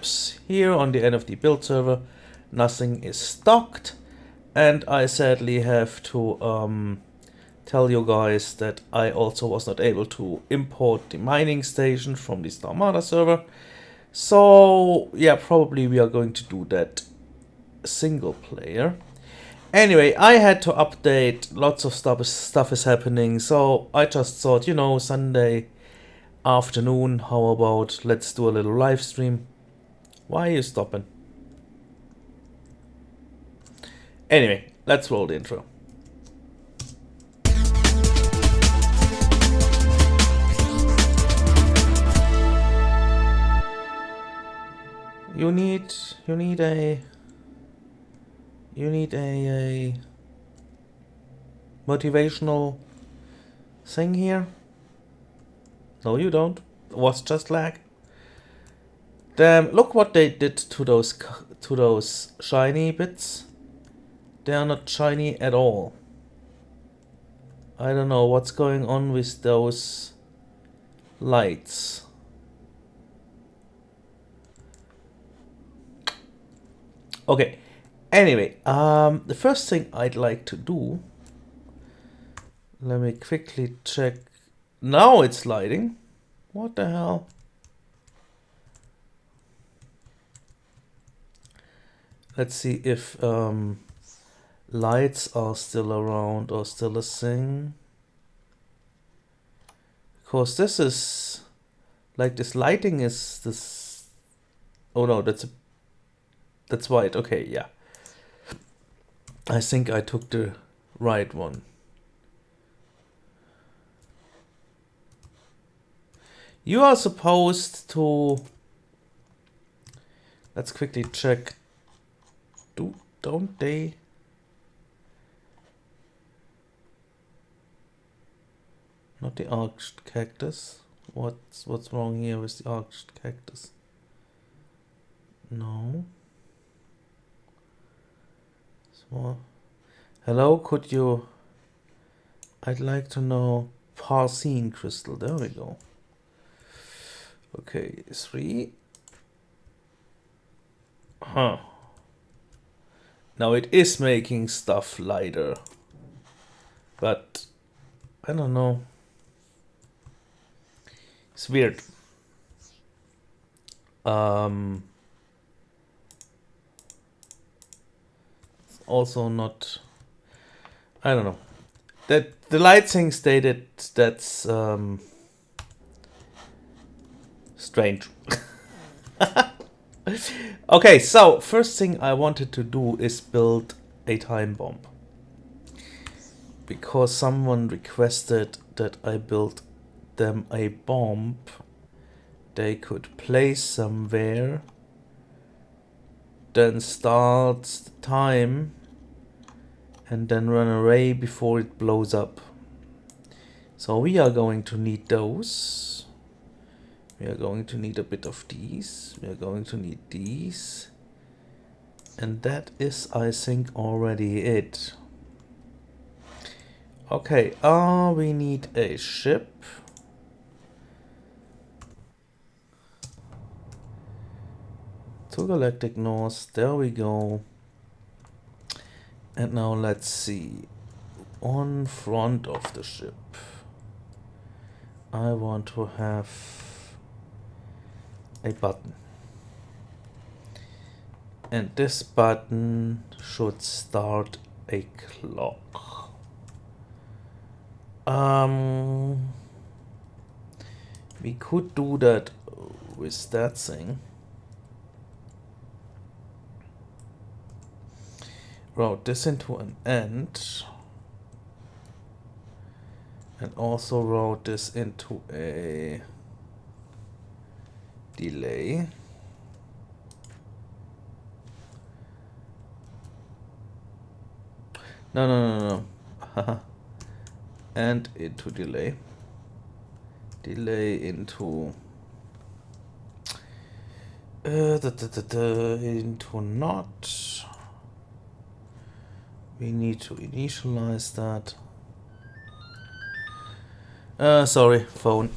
whoops, here on the NFT build server, nothing is stocked. And I sadly have to tell you guys that I also was not able to import the mining station from the Starmade server. So yeah, probably we are going to do that single player. Anyway, I had to update, lots of stuff is happening, so I just thought, you know, Sunday afternoon, how about let's do a little live stream. Why are you stopping? Anyway, let's roll the intro. You need a motivational thing here? No, you don't. It was just lag. Damn! Look what they did to those shiny bits. They are not shiny at all. I don't know what's going on with those lights. Okay. Anyway, the first thing I'd like to do. Let me quickly check. Now it's lighting. What the hell? Let's see if lights are still around or still a thing. Because this is like this lighting is this. Oh no, that's white. Okay, yeah. I think I took the right one. You are supposed to. Let's quickly check. Don't they? Not the arched cactus. What's wrong here with the arched cactus? No. So, hello, could you? I'd like to know Parsine crystal. There we go. Okay, 3. Huh. Now it is making stuff lighter, but I don't know. It's weird. It's also not. I don't know. That the light thing stated that's strange. Okay, so first thing I wanted to do is build a time bomb. Because someone requested that I build them a bomb they could place somewhere, then start the time, and then run away before it blows up. So we are going to need those. We are going to need a bit of these. We are going to need these. And that is, I think, already it. Okay, we need a ship. To Galactic North, there we go. And now let's see. On front of the ship, I want to have a button. And this button should start a clock. We could do that with that thing. Route this into an end. And also route this into a delay. No. And into delay. Delay into into not. We need to initialize that. Sorry, phone.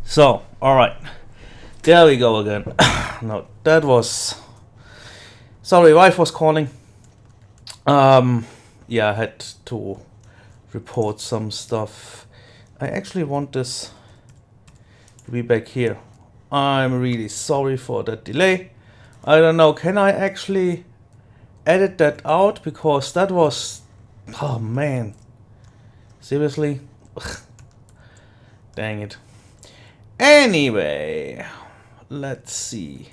So, alright. There we go again. No, that was... Sorry, wife was calling. Yeah, I had to report some stuff. I actually want this to be back here. I'm really sorry for that delay. I don't know, can I actually edit that out? Because that was... Oh man. Seriously? Dang it. Anyway, let's see.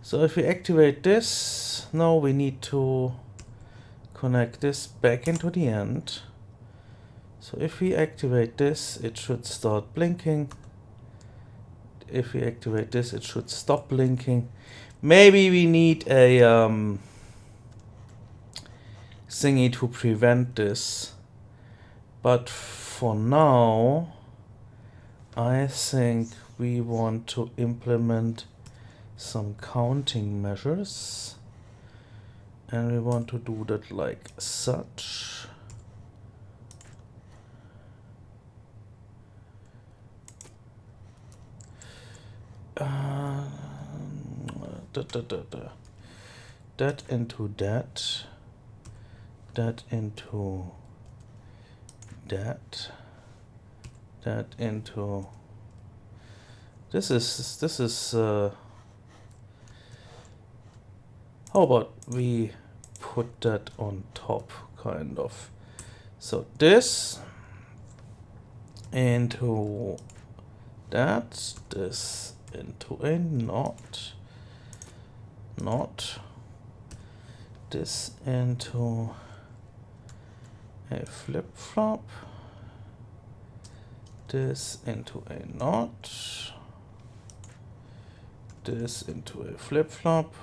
So if we activate this, now we need to connect this back into the end. So if we activate this, it should start blinking. If we activate this, it should stop blinking. Maybe we need a thingy to prevent this. But for now, I think we want to implement some counting measures. And we want to do that like such. That into that. That into that. That into... This is how about we put that on top, kind of. So this into that, this into a not, this into a flip-flop, this into a not, this into a flip-flop,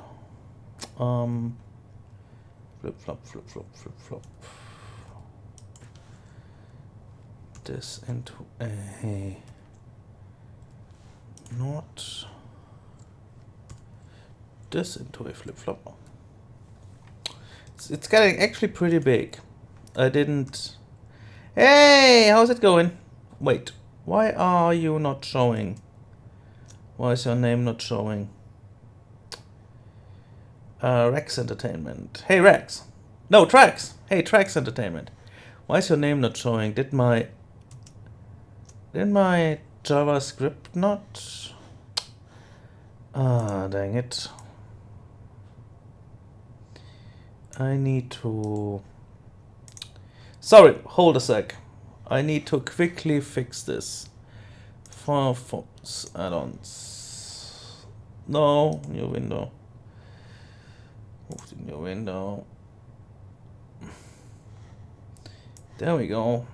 flip-flop, flip-flop, flip-flop, this into a not, this into a flip-flop. It's getting actually pretty big. I didn't... Hey, how's it going? Wait, why are you not showing? Why is your name not showing? Rex Entertainment. Hey, Rex. No, Trax. Hey, Trax Entertainment. Why is your name not showing? Did my JavaScript not? Ah, dang it. I need to... Sorry, hold a sec. I need to quickly fix this. Firefox add-ons. No, new window. Move to new window. There we go.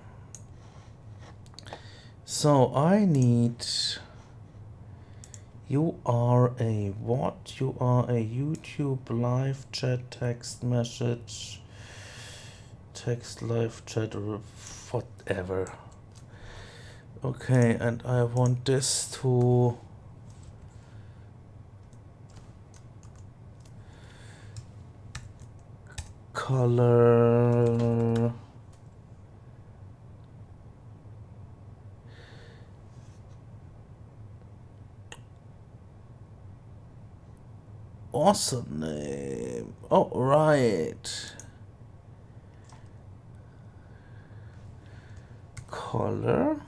So I need... You are a what? You are a YouTube live chat, text message, text live chat, or whatever. Okay, and I want this to color. Awesome name. Oh, right. Color.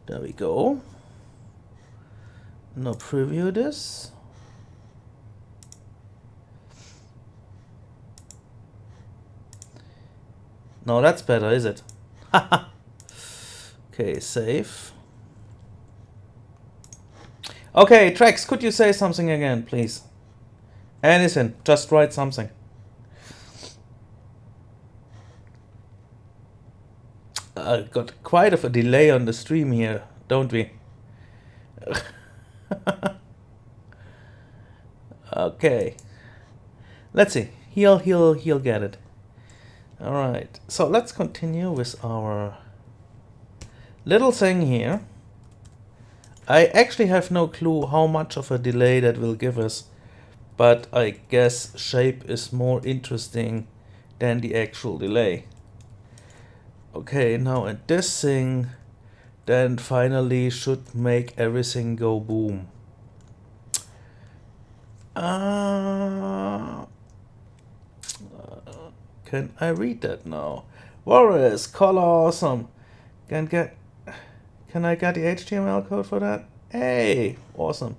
There we go. Now preview this. No, that's better, is it? Okay, save. Okay, Trax, could you say something again, please? Anything, just write something. Got quite of a delay on the stream here, don't we? Okay. Let's see. He'll get it. All right. So let's continue with our little thing here. I actually have no clue how much of a delay that will give us, but I guess shape is more interesting than the actual delay. Okay, now and this thing then finally should make everything go boom. Can I read that now? Warriors, color awesome. Can I get the HTML code for that? Hey, awesome.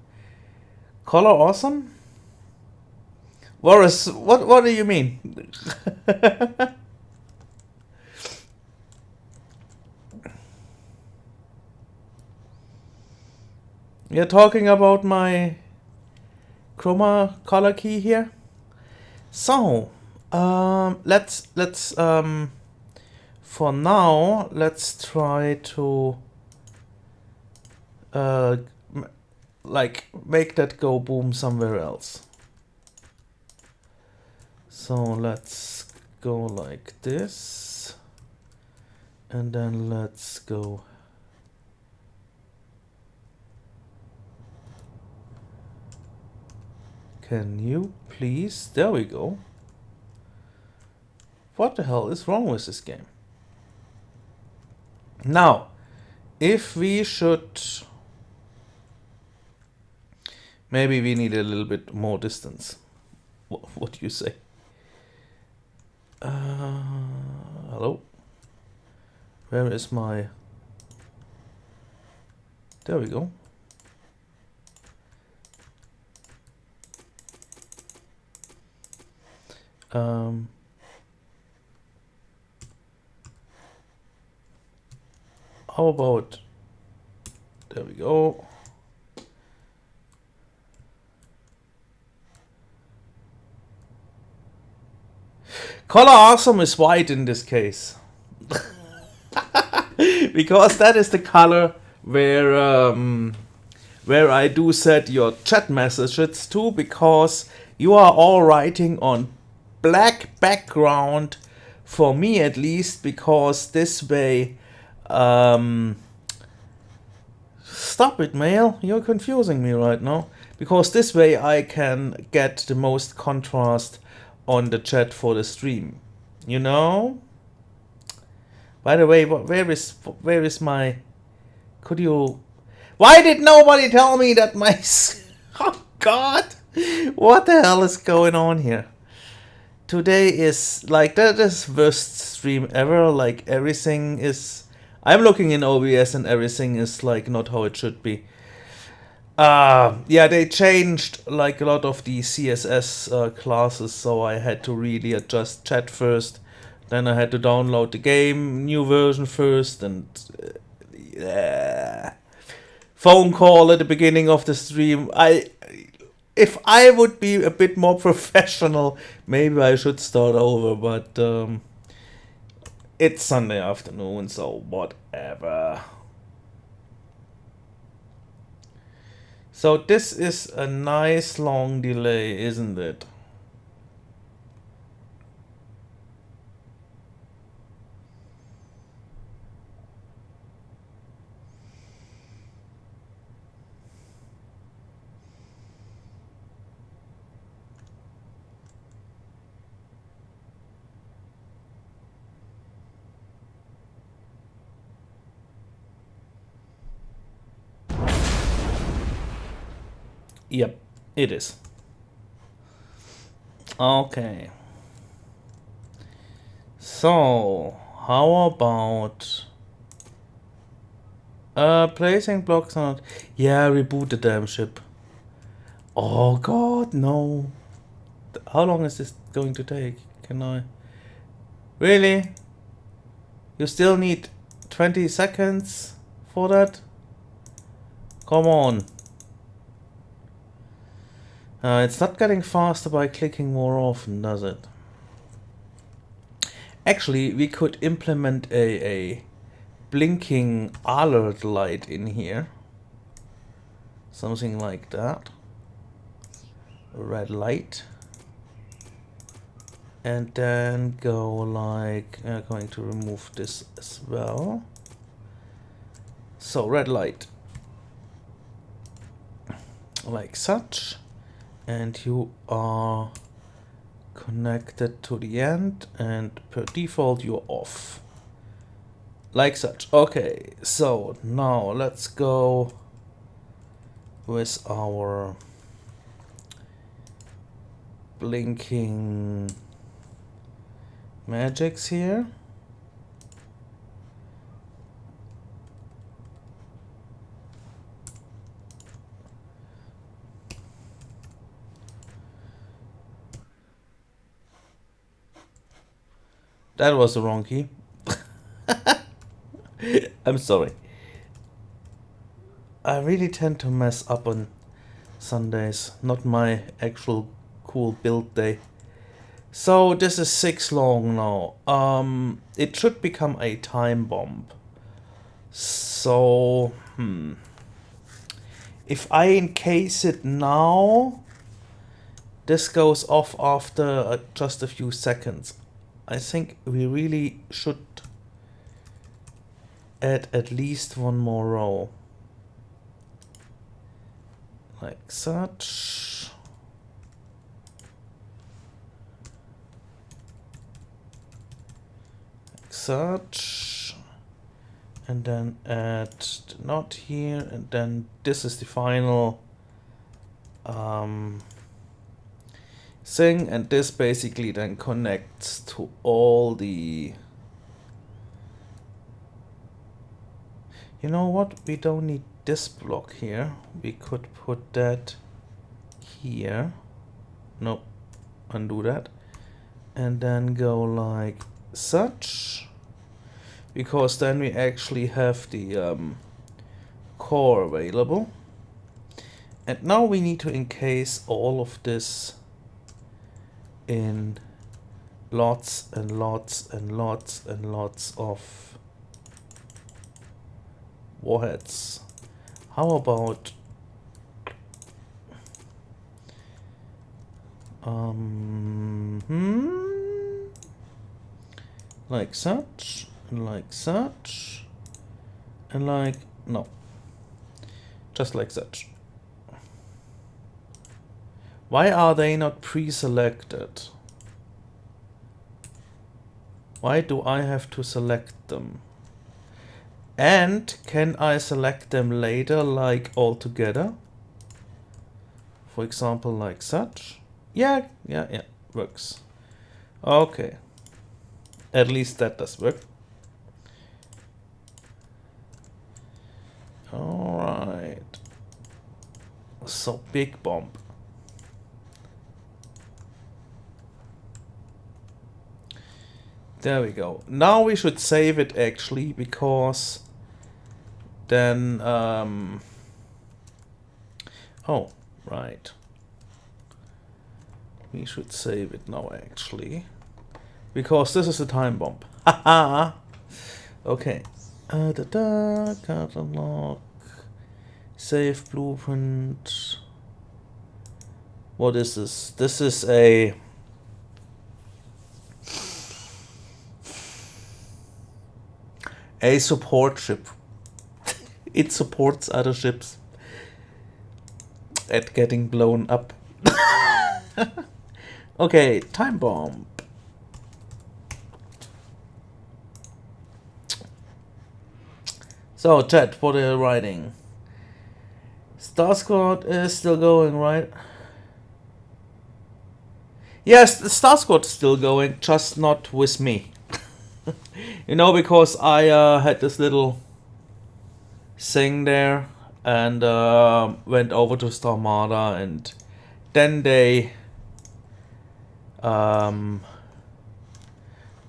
Color awesome? Warriors, what do you mean? You're talking about my chroma color key here? So, let's for now, let's try to like make that go boom somewhere else. So let's go like this, and then let's go can you please, there we go. What the hell is wrong with this game? Now, if we should, maybe we need a little bit more distance. What do you say? Hello? Where is my... There we go. How about... There we go. Color awesome is white in this case. Because that is the color where I do set your chat messages to, because you are all writing on black background, for me at least, because this way stop it, mail, you're confusing me right now, because this way I can get the most contrast on the chat for the stream, you know. By the way, where is my... Could you... Why did nobody tell me that my... Oh God! What the hell is going on here? Today is like the worst stream ever. Like everything is... I'm looking in OBS and everything is like not how it should be. Yeah, they changed like a lot of the CSS classes, so I had to really adjust chat first. Then I had to download the game, new version first, and phone call at the beginning of the stream. If I would be a bit more professional, maybe I should start over, but it's Sunday afternoon, so whatever. So this is a nice long delay, isn't it? Yep, it is. Okay. So, how about placing blocks on... Yeah, reboot the damn ship. Oh God, no. How long is this going to take? Can I... Really? You still need 20 seconds for that? Come on. It's not getting faster by clicking more often, does it? Actually, we could implement a blinking alert light in here. Something like that. A red light. And then go like... going to remove this as well. So, red light. Like such. And you are connected to the end, and per default you're off. Like such. Okay, so now let's go with our blinking magics here. That was the wrong key. I'm sorry. I really tend to mess up on Sundays, not my actual cool build day. So this is 6 long now. It should become a time bomb. So, if I encase it now, this goes off after just a few seconds. I think we really should add at least one more row. Like such. Like such. And then add the knot here, and then this is the final thing, and this basically then connects to all the... You know what? We don't need this block here. We could put that here. No, undo that. And then go like such. Because then we actually have the core available. And now we need to encase all of this in lots and lots and lots and lots of warheads. How about like such, and like such, and like, no, just like such. Why are they not pre-selected? Why do I have to select them? And can I select them later, like all together? For example, like such. Yeah, works. Okay. At least that does work. Alright. So, big bomb. There we go. Now we should save it actually, because then oh, right. We should save it now actually, because this is a time bomb. Haha. Okay. Catalog. Save blueprint. What is this? This is a support ship. It supports other ships at getting blown up. Okay, time bomb. So, chat, what are you writing? Star Squad is still going, right? Yes, the Star Squad is still going, just not with me. You know, because I had this little thing there and went over to Starmade, and then they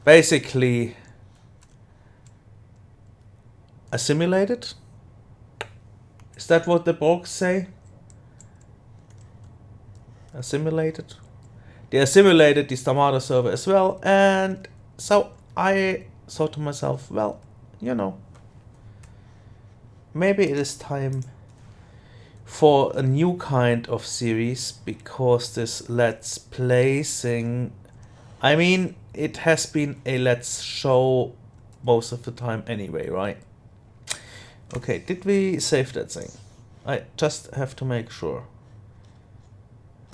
basically assimilated. Is that what the Borgs say? Assimilated? They assimilated the Starmade server as well, and so I thought to myself, well, you know, maybe it is time for a new kind of series, because this Let's Play thing, I mean, it has been a Let's Show most of the time anyway, right? Okay, did we save that thing? I just have to make sure.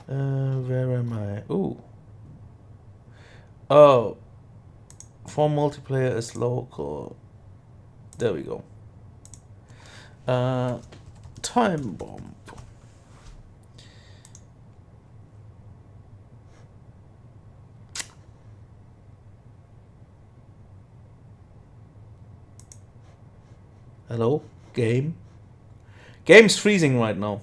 Where am I? Ooh. Oh. For multiplayer is local. There we go. Time bomb. Hello? Game? Game's freezing right now.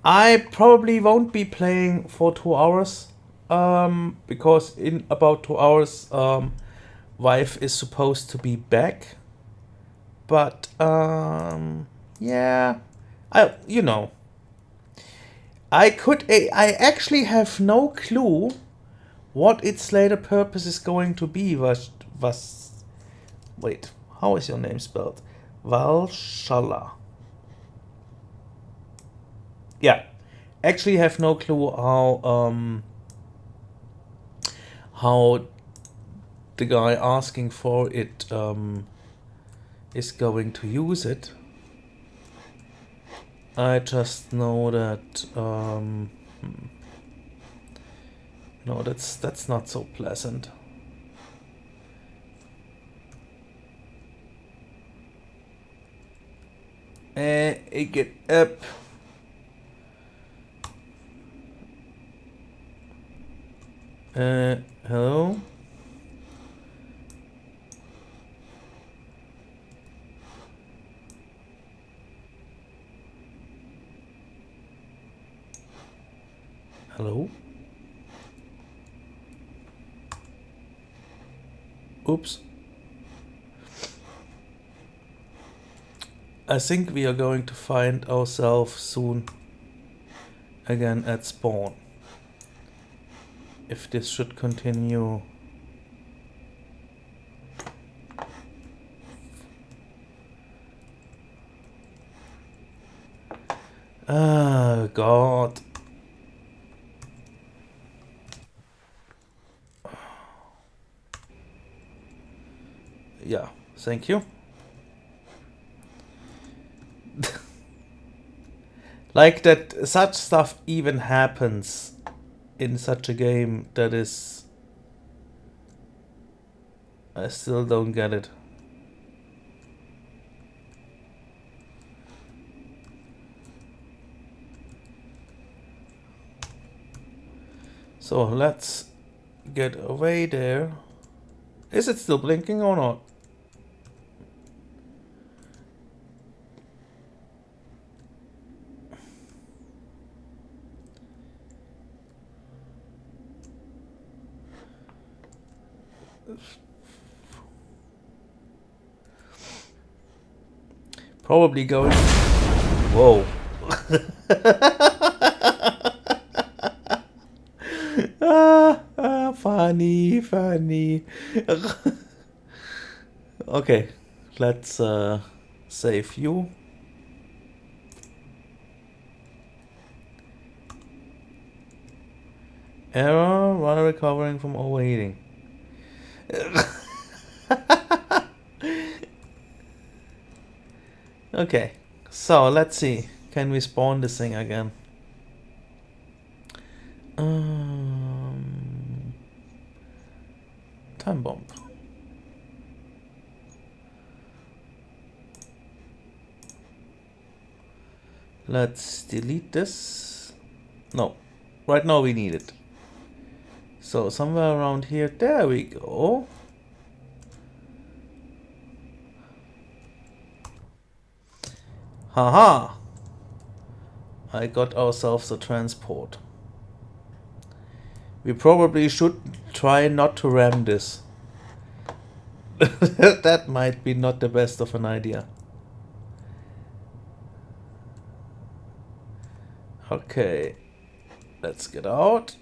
I probably won't be playing for 2 hours. Because in about 2 hours, wife is supposed to be back. But, yeah. I actually have no clue what its later purpose is going to be. Wait, how is your name spelled? Valshala. Yeah, actually have no clue how the guy asking for it is going to use it. I just know that no, that's not so pleasant. Get up. Hello? Hello? Oops. I think we are going to find ourselves soon again at spawn. If this should continue. Ah, God. Yeah, thank you. Like that such stuff even happens in such a game that is... I still don't get it. So let's get away there. Is it still blinking or not? Probably going... Whoa. Funny. Okay, let's save you. Error while recovering from overheating. Okay, so let's see. Can we spawn this thing again? Time bomb. Let's delete this. No, right now we need it. So somewhere around here, there we go. Haha! I got ourselves a transport. We probably should try not to ram this. That might be not the best of an idea. Okay, let's get out.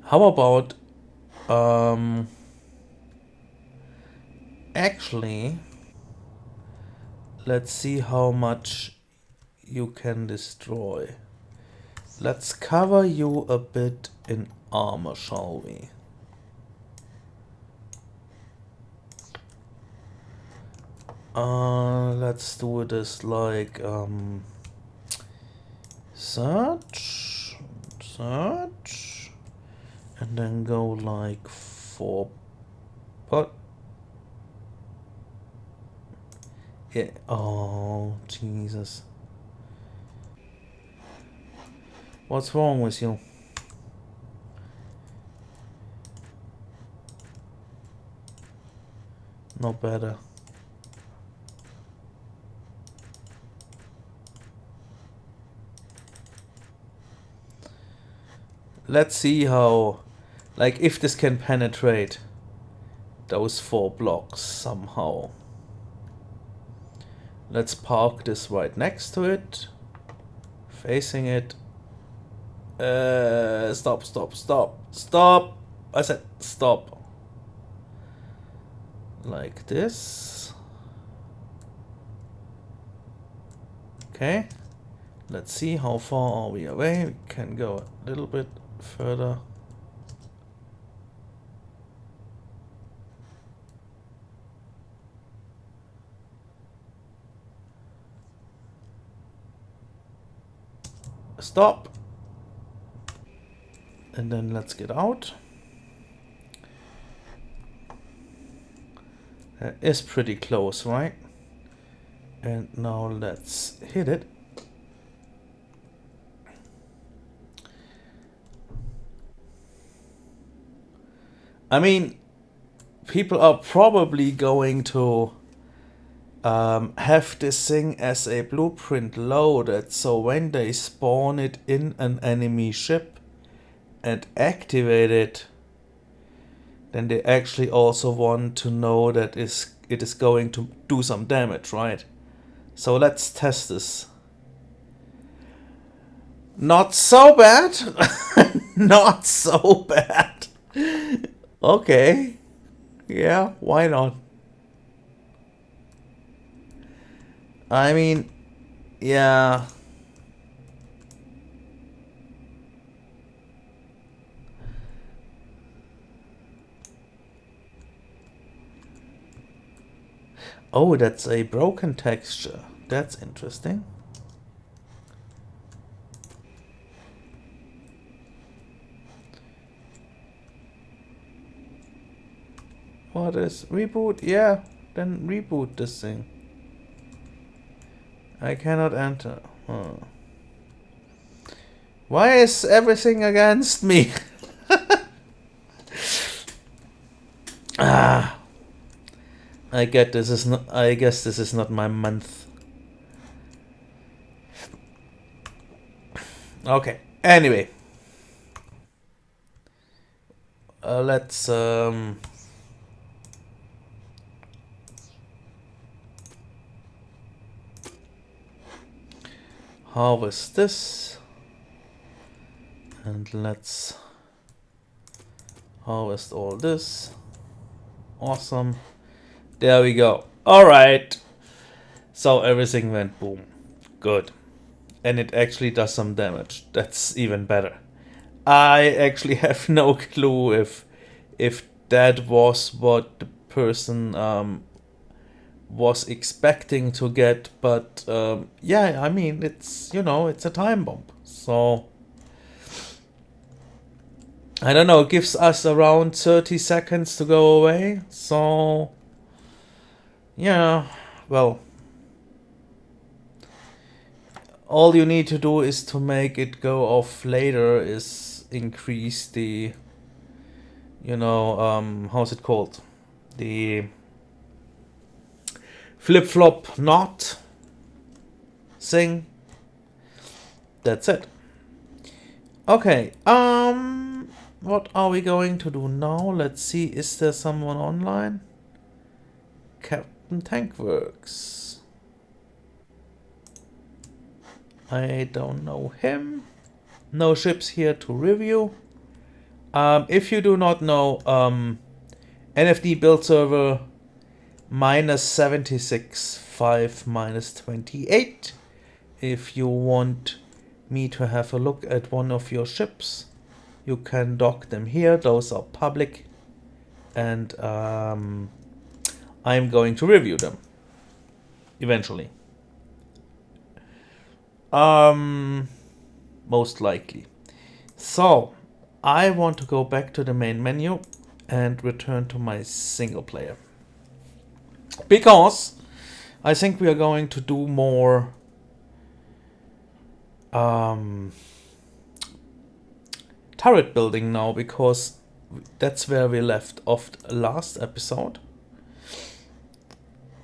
How about actually, let's see how much you can destroy. Let's cover you a bit in armor, shall we? Let's do this like search, search, and then go like for, but yeah, oh Jesus, what's wrong with you? No better. Let's see how, like, if this can penetrate those 4 blocks somehow. Let's park this right next to it, facing it. Stop, stop, stop, stop! I said stop. Like this. Okay. Let's see how far are we away. We can go a little bit further. Stop. And then let's get out. That is pretty close, right? And now let's hit it. I mean, people are probably going to have this thing as a blueprint loaded, so when they spawn it in an enemy ship and activate it, then they actually also want to know that it is going to do some damage, right? So let's test this. Not so bad. Not so bad. Okay. Yeah, why not? I mean, yeah. Oh, that's a broken texture. That's interesting. What is reboot? Yeah, then reboot this thing. I cannot enter. Huh. Why is everything against me? Ah, I get this is not. I guess this is not my month. Okay. Anyway, let's harvest this, and let's harvest all this. Awesome. There we go. All right. So everything went boom. Good. And it actually does some damage. That's even better. I actually have no clue if that was what the person was expecting to get, but yeah, I mean, it's, you know, it's a time bomb. So I don't know, it gives us around 30 seconds to go away. So yeah, well, all you need to do is to make it go off later is increase the, you know, how's it called? The flip-flop knot thing. That's it. Okay, what are we going to do now? Let's see, is there someone online? Captain Tankworks. I don't know him. No ships here to review. If you do not know, NFD build server -76, 5 -28. If you want me to have a look at one of your ships, you can dock them here. Those are public, and I'm going to review them eventually. most likely. So I want to go back to the main menu and return to my single player, because I think we are going to do more turret building now, because that's where we left off last episode.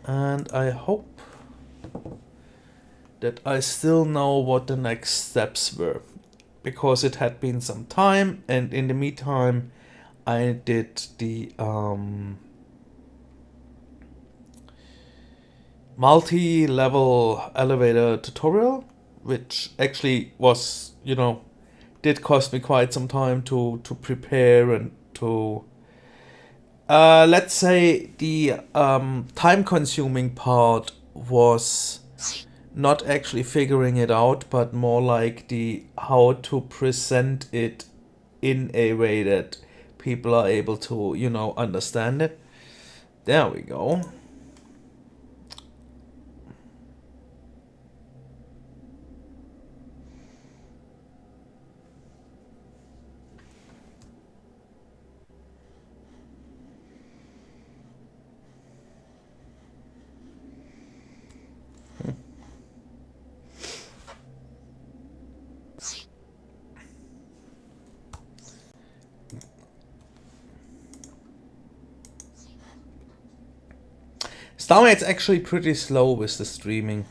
And I hope that I still know what the next steps were, because it had been some time, and in the meantime I did the multi-level elevator tutorial, which actually was, did cost me quite some time to prepare and to let's say the time-consuming part was not actually figuring it out, but more like the how to present it in a way that people are able to, understand it. There we go. Starmade's actually pretty slow with the streaming.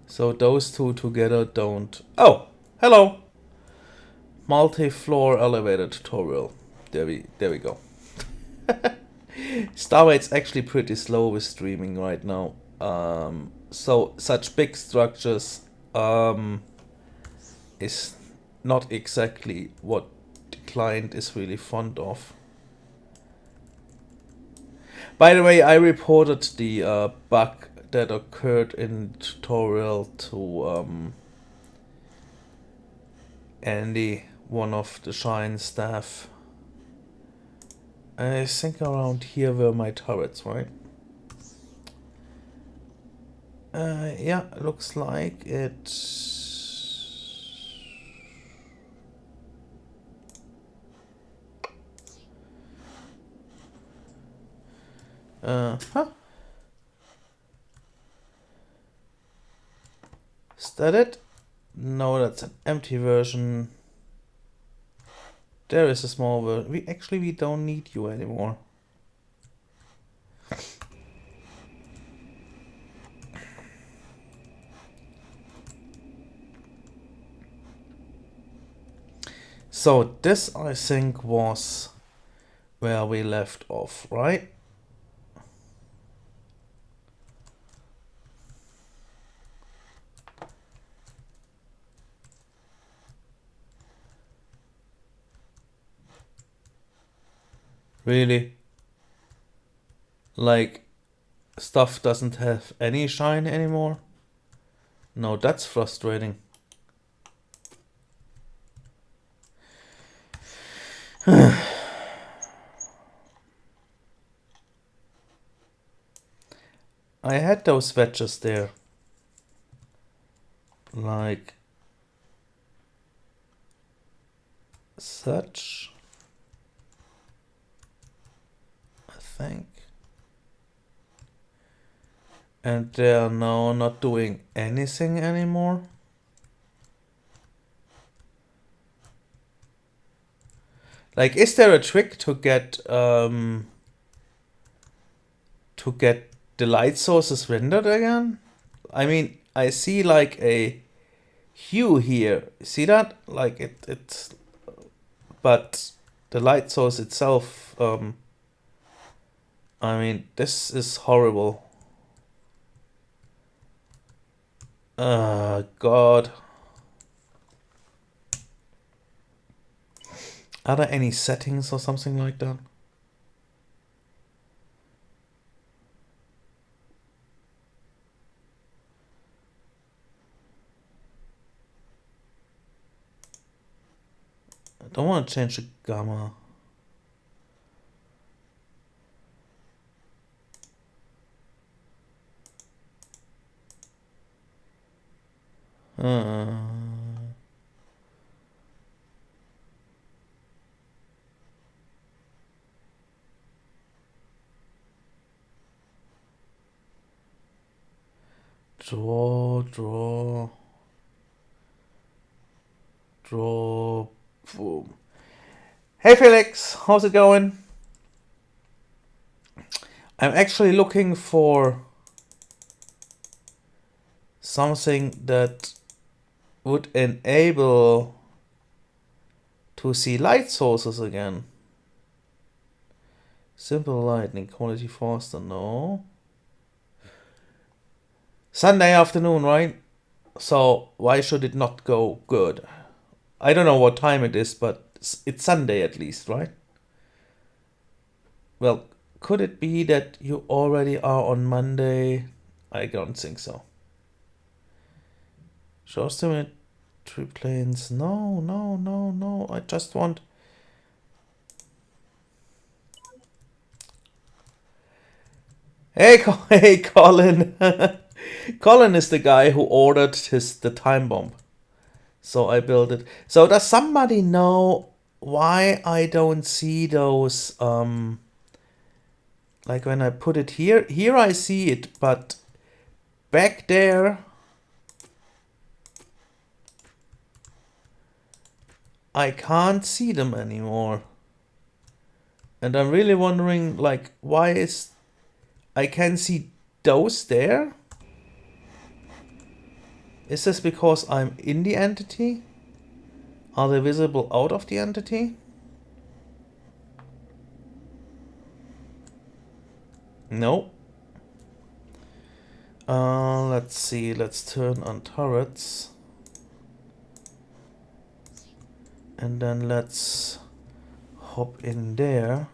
So those two together don't... Oh! Hello! Multi-floor elevator tutorial. There we go. Starmade's actually pretty slow with streaming right now. So such big structures is not exactly what the client is really fond of. By the way, I reported the bug that occurred in the tutorial to Andy, one of the Shine staff. I think around here were my turrets, right? Yeah, looks like it. Huh? Is that it? No, that's an empty version. There is a small version. We don't need you anymore. So this, I think, was where we left off, right? Really? Like, stuff doesn't have any shine anymore? No, that's frustrating. I had those wedges there. Like such, I think. And they are now not doing anything anymore. Like, is there a trick to get the light sources rendered again? I mean, I see like a hue here. See that? Like it's but the light source itself, I mean, this is horrible. God. Are there any settings or something like that? I don't want to change the gamma. Draw. Boom. Hey Felix, how's it going? I'm actually looking for something that would enable to see light sources again. Simple lightning, quality faster, no. Sunday afternoon, right? So why should it not go good? I don't know what time it is, but it's Sunday at least, right? Well, could it be that you already are on Monday? I don't think so. Show symmetry planes. No. I just want... Hey, hey, Colin. Colin is the guy who ordered the time bomb. So I built it. So does somebody know why I don't see those, like when I put it here I see it, but back there I can't see them anymore. And I'm really wondering, like, why is I can see those there? Is this because I'm in the entity? Are they visible out of the entity? No. Let's see. Let's turn on turrets. And then let's hop in there.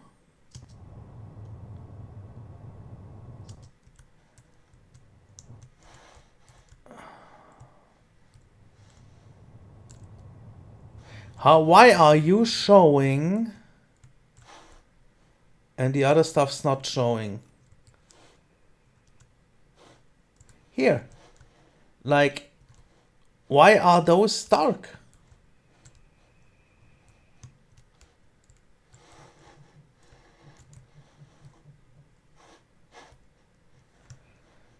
Why are you showing and the other stuff's not showing? Here. Like, why are those dark?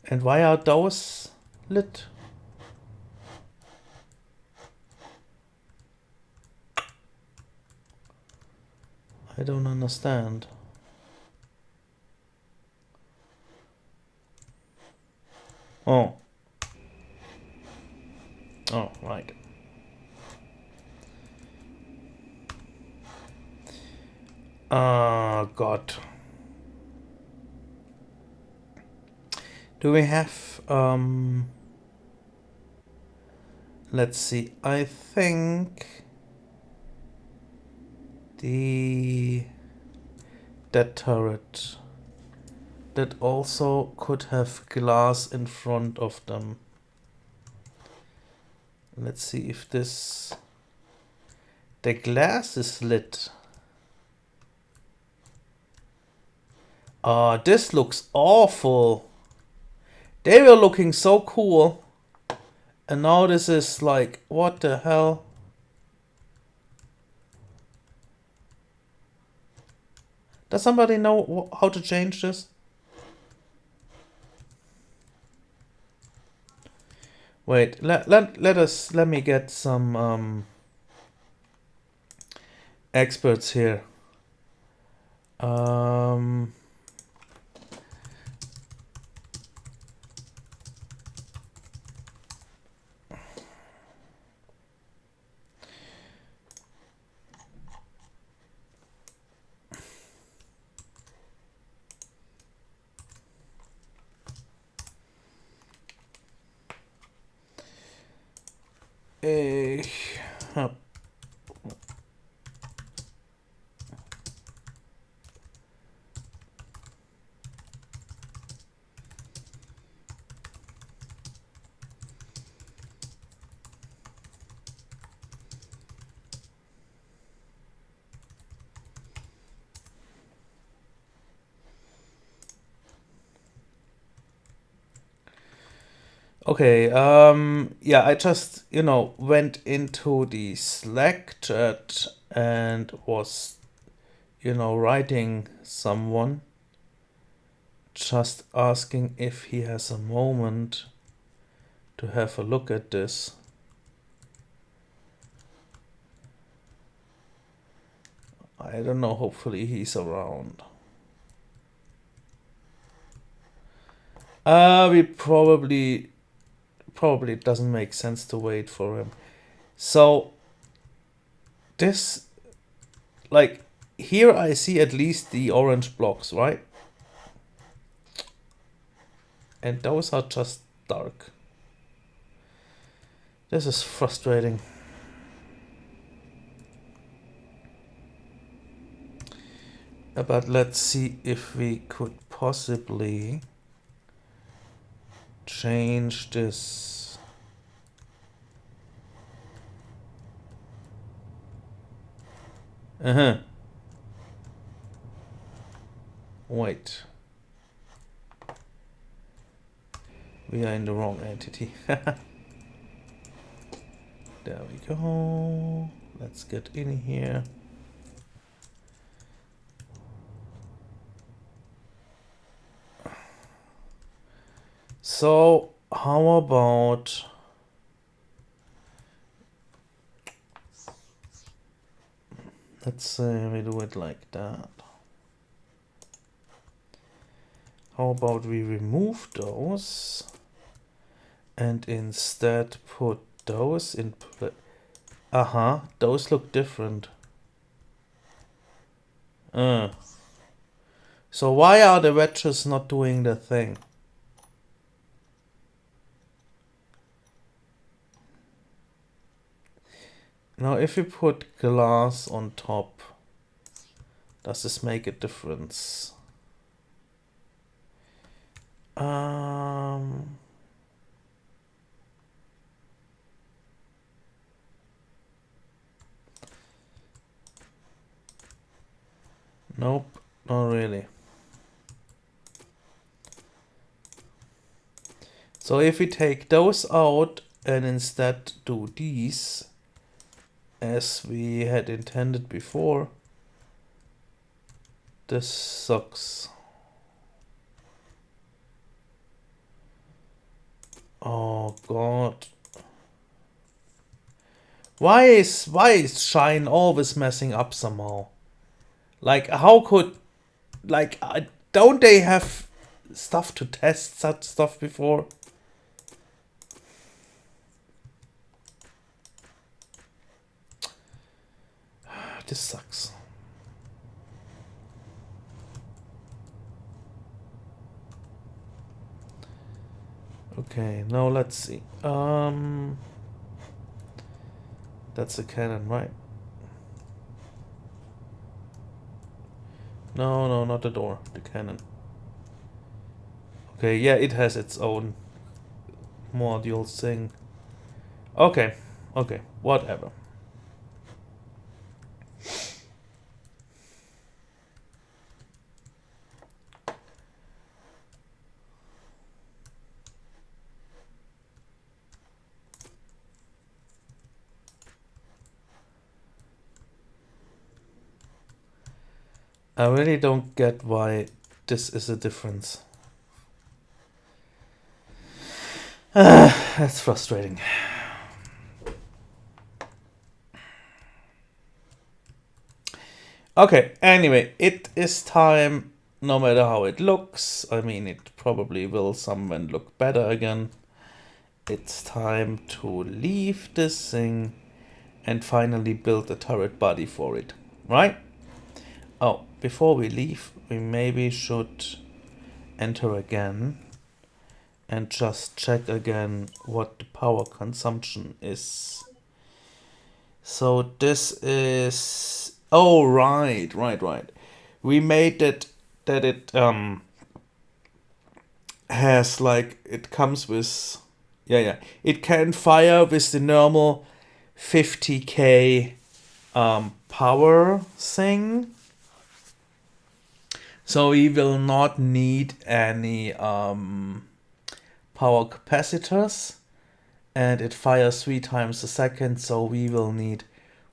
And why are those lit? I don't understand. Oh. Oh, right. God. Do we have, let's see, I think that turret that also could have glass in front of them. Let's see if the glass is lit. This looks awful. They were looking so cool. And now this is like, what the hell? Does somebody know how to change this? Wait, let me get some experts here. Okay, yeah, I just, went into the Slack chat and was, writing someone, just asking if he has a moment to have a look at this. I don't know, hopefully he's around. We probably it doesn't make sense to wait for him. So this, like, here I see at least the orange blocks, right? And those are just dark. This is frustrating. But let's see if we could possibly change this. Wait. We are in the wrong entity. There we go. Let's get in here. So how about let's say we do it like that. How about we remove those and instead put those in place? Those look different. So why are the wedges not doing the thing? Now if we put glass on top, does this make a difference? Nope, not really. So if we take those out and instead do these as we had intended before, this sucks. Oh god. Why is Shine always messing up somehow? Like, how could, like, don't they have stuff to test such stuff before? This sucks. Okay, now let's see. That's a cannon, right? No, not the door, the cannon. Okay, yeah, it has its own module thing. Okay, whatever. I really don't get why this is a difference. That's frustrating. Okay, anyway, it is time, no matter how it looks. I mean, it probably will someone look better again. It's time to leave this thing and finally build a turret body for it, right? Oh, before we leave, we maybe should enter again and just check again what the power consumption is. So this is, oh right. We made it that it has, like, it comes with, it can fire with the normal 50k power thing. So we will not need any power capacitors, and it fires 3 times a second, so we will need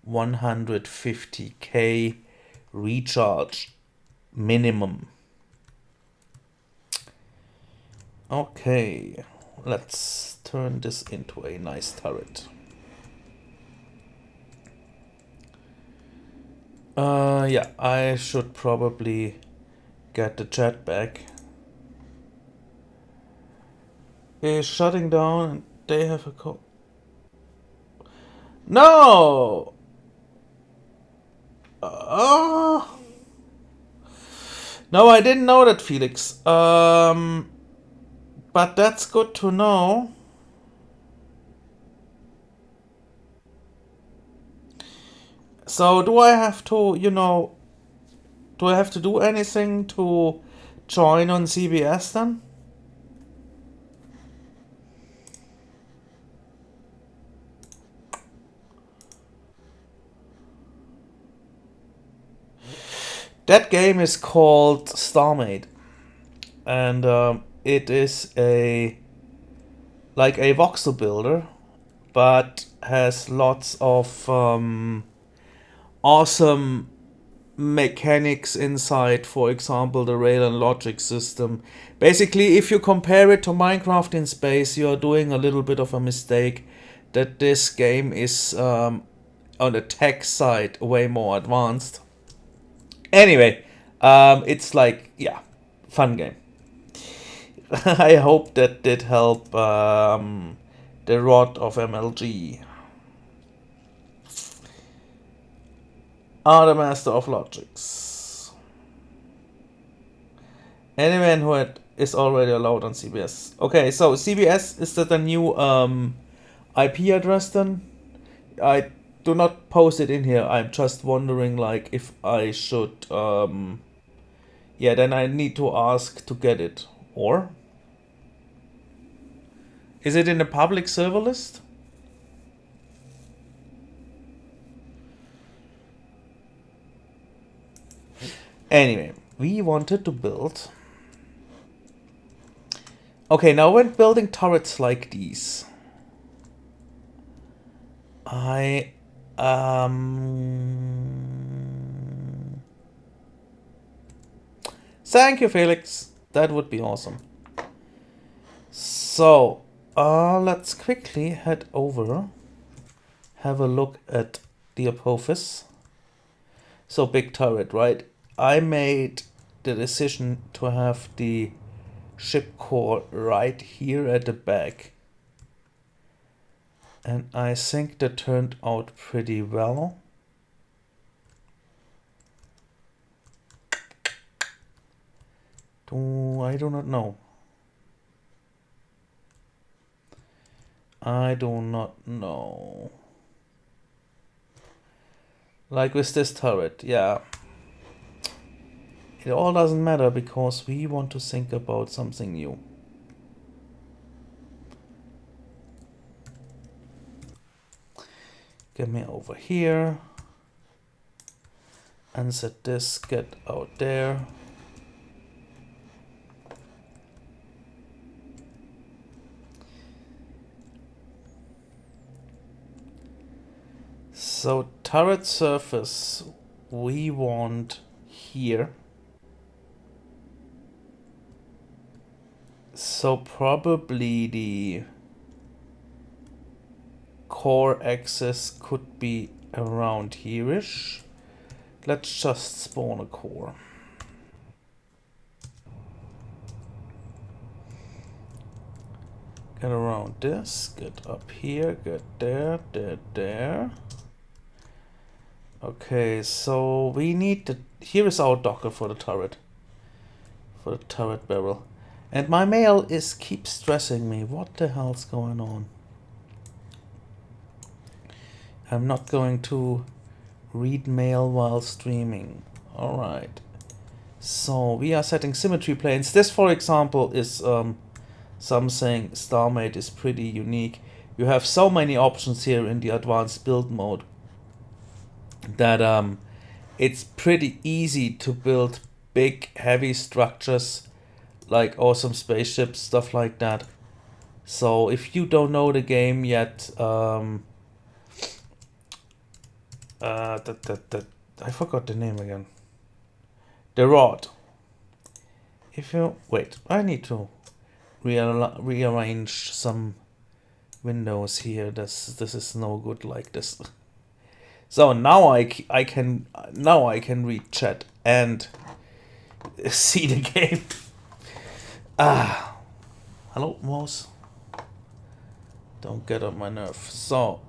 150k recharge minimum. Okay, let's turn this into a nice turret. Yeah, I should probably get the jet back. It's shutting down and they have a code. No! No, I didn't know that, Felix. But that's good to know. So do I have to, do I have to do anything to join on CBS then? That game is called Starmade, and it is like a voxel builder, but has lots of awesome mechanics inside. For example, the rail and logic system. Basically, if you compare it to Minecraft in space, you are doing a little bit of a mistake. That this game is on the tech side way more advanced. Anyway, it's like, yeah, fun game. I hope that did help the rod of MLG. The master of logics. Anyone who is already allowed on CBS. Okay, so CBS, is that a new IP address then? I do not post it in here. I'm just wondering, like, if I should yeah, then I need to ask to get it. Or is it in the public server list? Anyway, we wanted to build. Okay, now when building turrets like these, I thank you, Felix. That would be awesome. So, let's quickly head over, have a look at the Apophis. So, big turret, right? I made the decision to have the ship core right here at the back. And I think that turned out pretty well. I do not know. I do not know. Like with this turret, yeah. It all doesn't matter because we want to think about something new. Get me over here. And set this, get out there. So turret surface we want here. So probably the core axis could be around here-ish. Let's just spawn a core. Get around this, get up here, get there, there. Okay, so we need the... Here is our docker for the turret. For the turret barrel. And my mail keeps stressing me. What the hell's going on? I'm not going to read mail while streaming. Alright. So we are setting symmetry planes. This, for example, is something Starmade is pretty unique. You have so many options here in the advanced build mode that it's pretty easy to build big, heavy structures like awesome spaceships, stuff like that. So if you don't know the game yet, I forgot the name again. The rod. If you wait, I need to rearrange some windows here. This is no good like this. So now I can read chat and see the game. Hello, mouse. Don't get on my nerve. So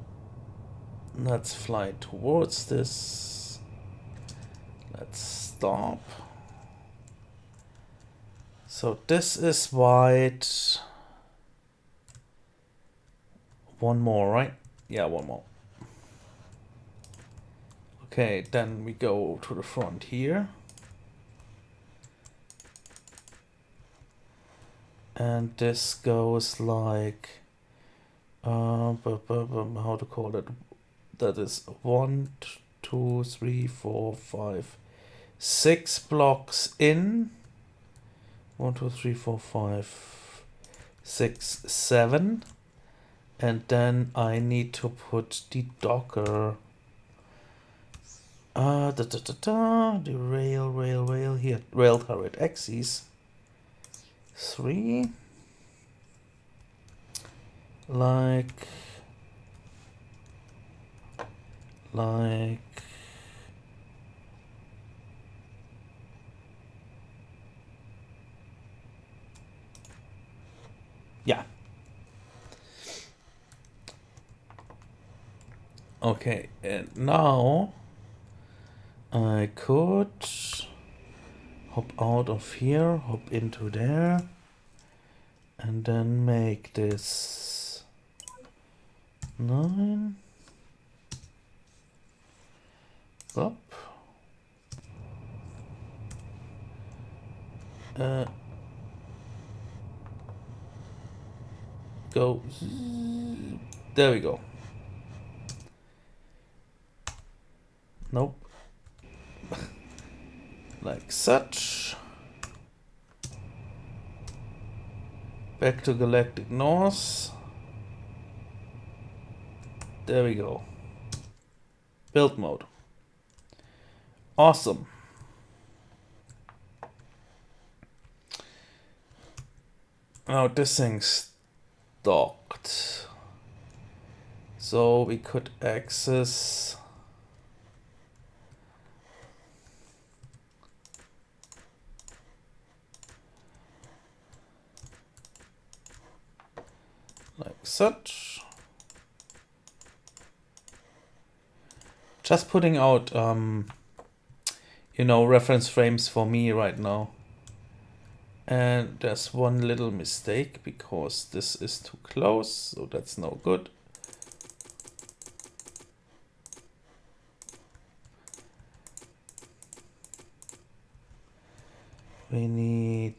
let's fly towards this. Let's stop. So this is white. One more, right? Yeah, one more. Okay, then we go to the front here. And this goes like, how to call it? That is 1, 2, 3, 4, 5, 6 blocks in. 1, 2, 3, 4, 5, 6, 7. And then I need to put the Docker. The rail here. Rail turret axis. 3. Like yeah. Okay, and now I could hop out of here, hop into there, and then make this 9 up. Go. There we go. Nope. Like such. Back to Galactic North. There we go. Build mode. Awesome. Now this thing's docked. So we could access like such. Just putting out reference frames for me right now. And there's one little mistake because this is too close, so that's no good. We need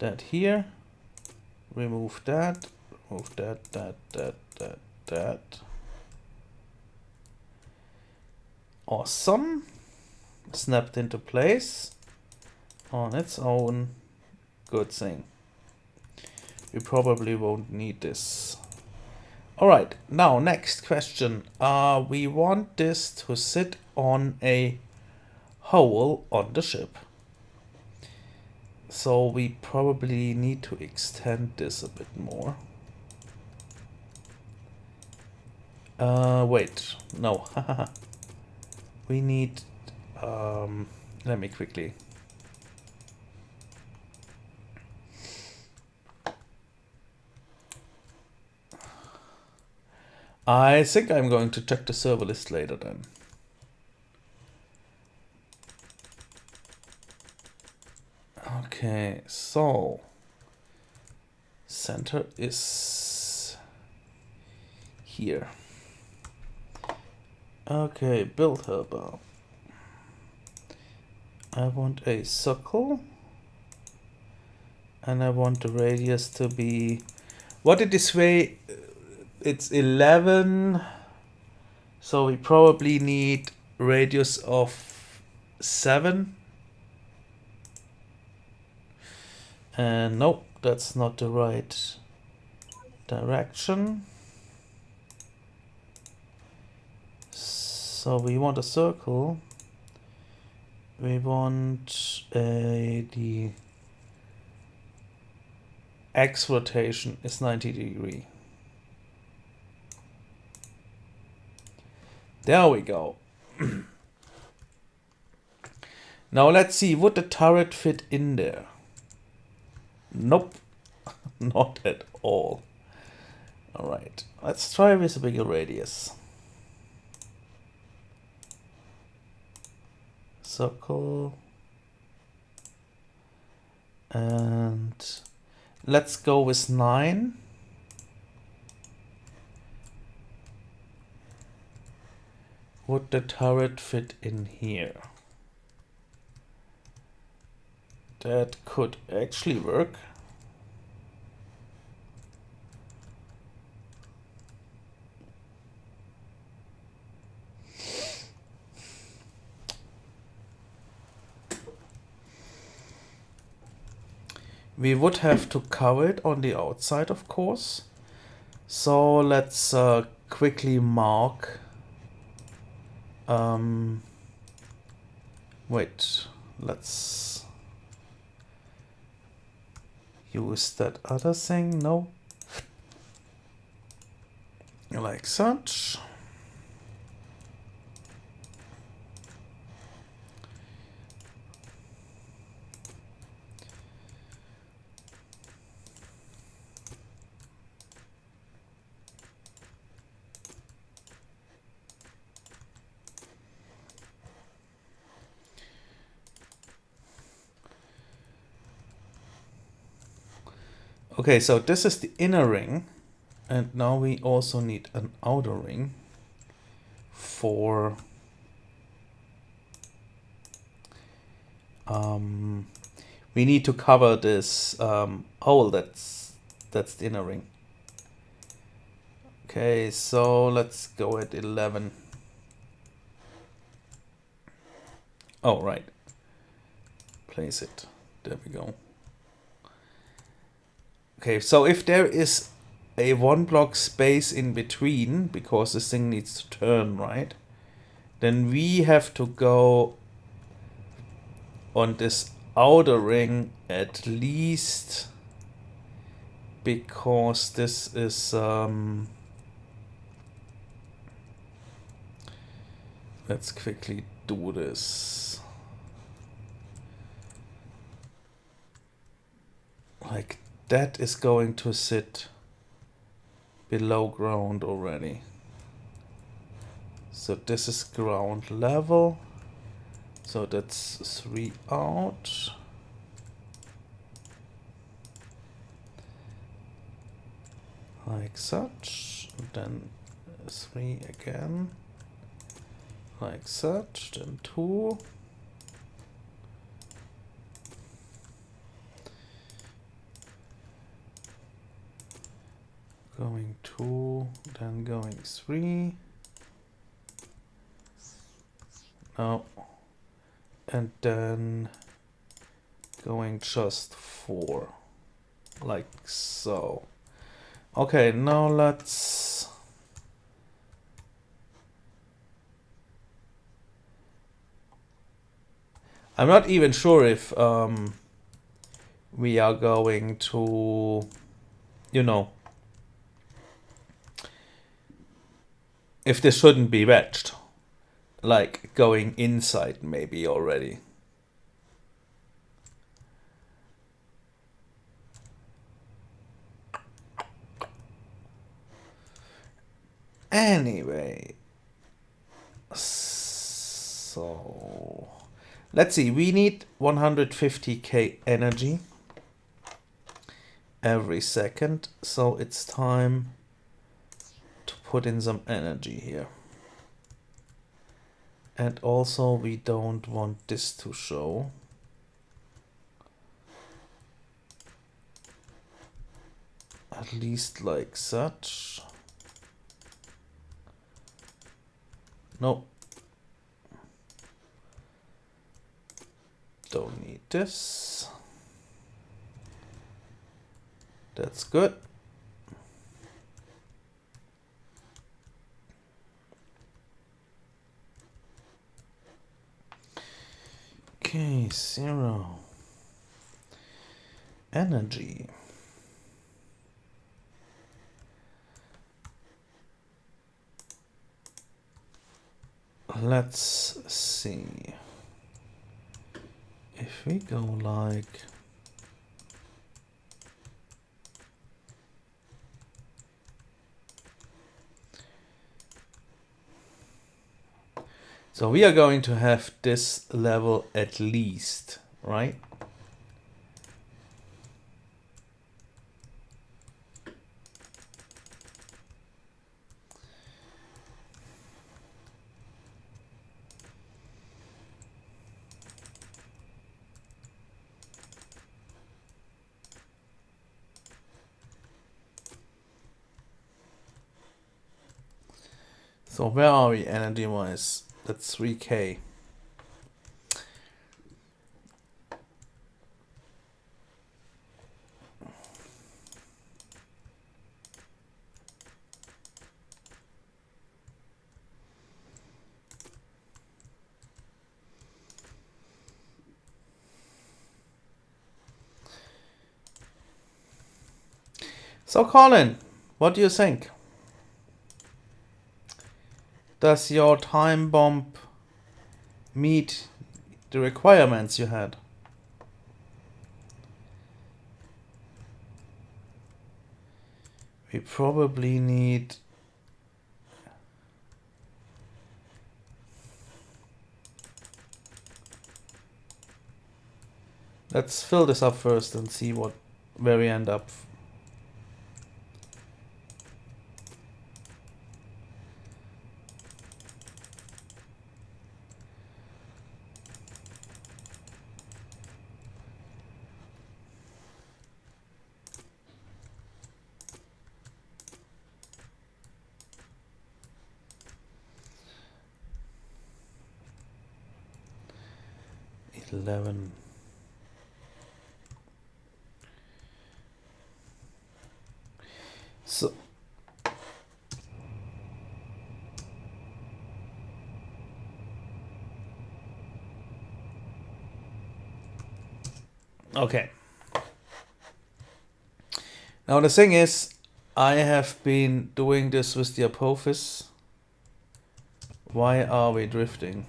that here. Remove that. Remove that. Awesome. Snapped into place on its own. Good thing. We probably won't need this. Alright, now next question. We want this to sit on a hole on the ship. So we probably need to extend this a bit more. Wait, no. We need, let me quickly. I think I'm going to check the server list later then. Okay, so center is here. Okay, build helper. I want a circle and I want the radius to be, what did this way? It's 11, so we probably need radius of 7. And nope, that's not the right direction. So we want a circle. We want the X rotation is 90 degree. There we go. Now let's see, would the turret fit in there? Nope, not at all. Alright, let's try with a bigger radius. Circle. And let's go with 9. Would the turret fit in here? That could actually work. We would have to cover it on the outside, of course. So let's quickly mark. Wait, let's use that other thing. No, like such. Okay, so this is the inner ring, and now we also need an outer ring for we need to cover this hole that's the inner ring. Okay, so let's go at 11. Oh, right. Place it. There we go. Okay, so if there is a 1 block space in between, because this thing needs to turn, right? Then we have to go on this outer ring at least, because this is let's quickly do this. Like that is going to sit below ground already. So this is ground level. So that's 3 out. Like such. Then 3 again. Like such. Then 2. Going 2, then going 3. No. And then going just 4. Like so. Okay, now let's I'm not even sure if we are going to, you know, if this shouldn't be wedged, like going inside maybe already. Anyway, so let's see, we need 150k energy every second, so it's time to put in some energy here. And also we don't want this to show. At least like such. No. Don't need this. That's good. Okay, 0. Energy. let's see. If we go like... So we are going to have this level at least, right? So where are we energy-wise? That's 3K. So Colin, what do you think? Does your time bomb meet the requirements you had? We probably need... Let's fill this up first and see where we end up. So okay. Now the thing is, I have been doing this with the Apophis. Why are we drifting?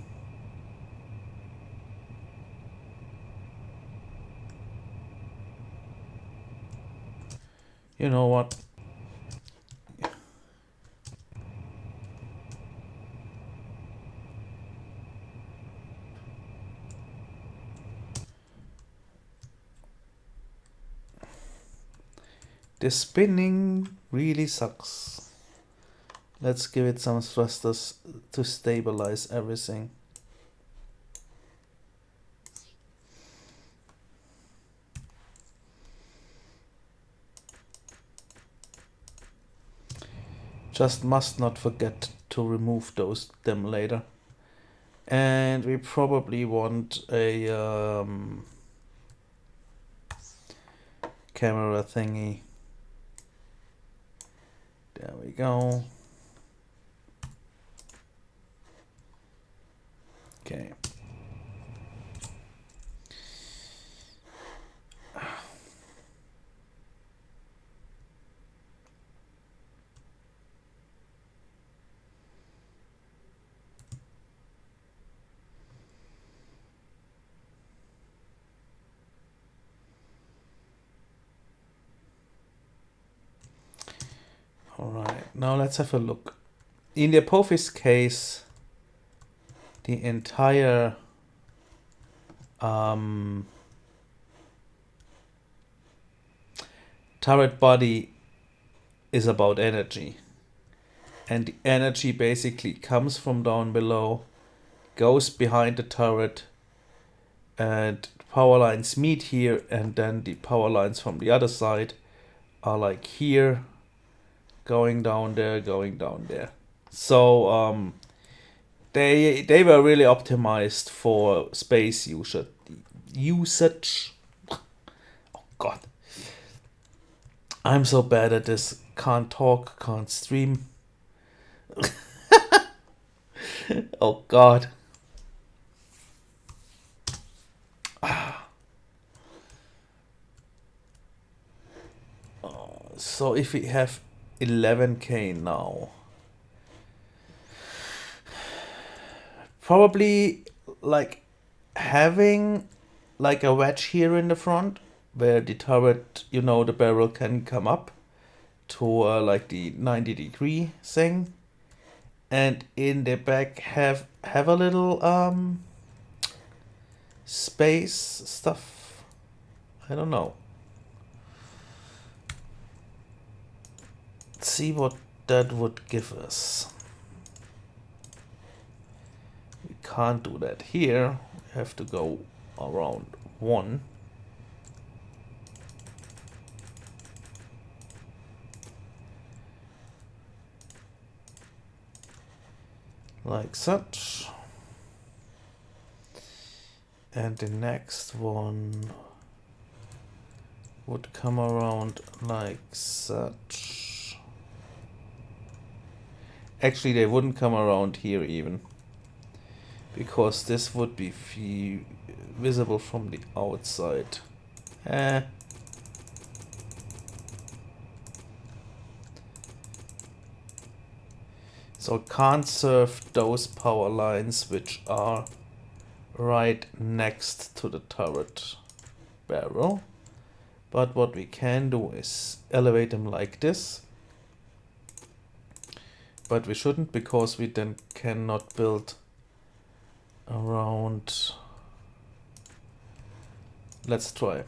You know what? The spinning really sucks. Let's give it some thrusters to stabilize everything. Just must not forget to remove them later. And we probably want a camera thingy. There we go. Okay. Alright, now let's have a look. In the Apophis case, the entire turret body is about energy. And the energy basically comes from down below, goes behind the turret, and power lines meet here, and then the power lines from the other side are like here, going down there, going down there. So they were really optimized for space usage. Oh god, I'm so bad at this. Can't talk, can't stream. Oh god. So if we have 11K now, Probably like having like a wedge here in the front where the turret, you know, the barrel can come up to like the 90-degree thing, and in the back have a little space stuff. I don't know. Let's see what that would give us. We can't do that here. We have to go around one. Like such. And the next one would come around like such. Actually, they wouldn't come around here even, because this would be visible from the outside. So can't serve those power lines which are right next to the turret barrel. But what we can do is elevate them like this. But we shouldn't, because we then cannot build around. Let's try.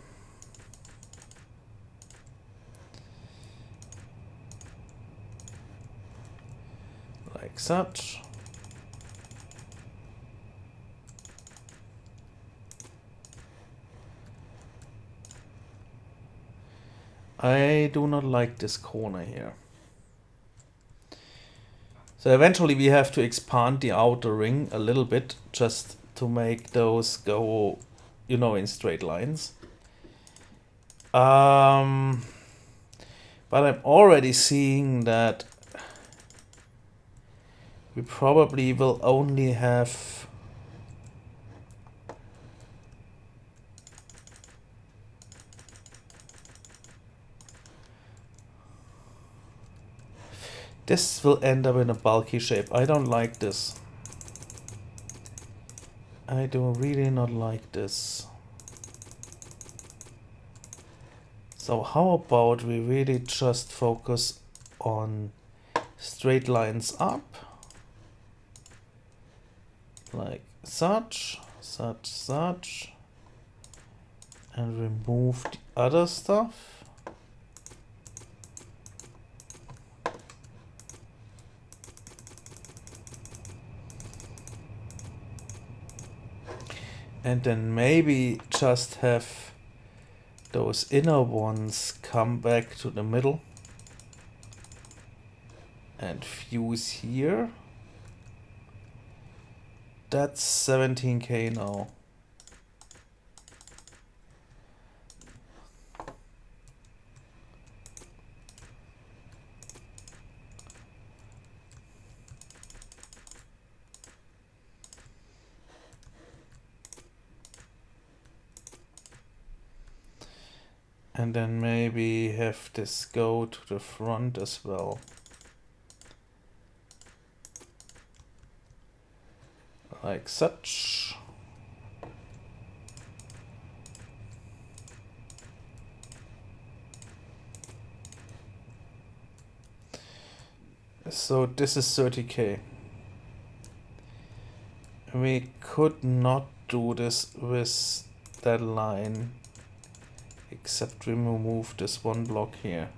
Like such. I do not like this corner here. So eventually we have to expand the outer ring a little bit just to make those go, you know, in straight lines. But I'm already seeing that we probably will only have this will end up in a bulky shape. I don't like this. I do really not like this. So how about we really just focus on straight lines up, like such, such, and remove the other stuff. And then maybe just have those inner ones come back to the middle and fuse here. That's 17K now. And then maybe have this go to the front as well. Like such. So this is 30K. We could not do this with that line, except remove this one block here.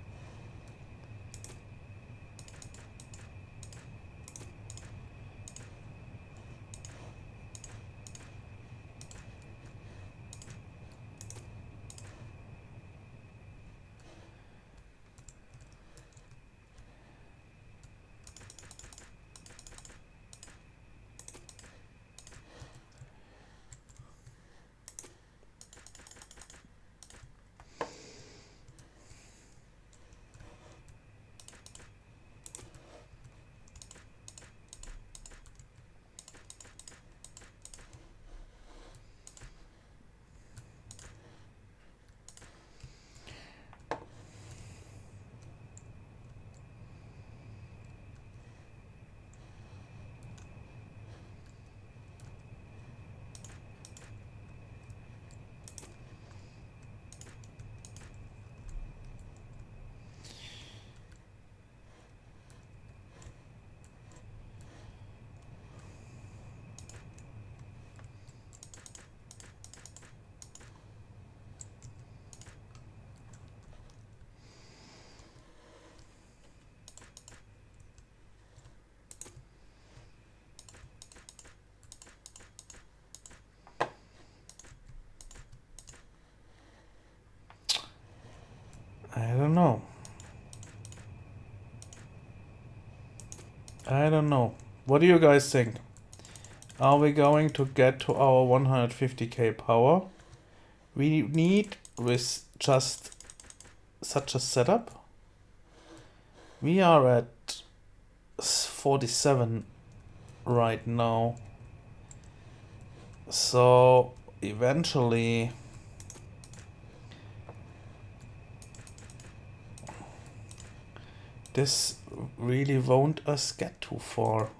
I don't know. What do you guys think? Are we going to get to our 150k power we need with just such a setup? We are at 47 right now. So eventually this really won't us get too far.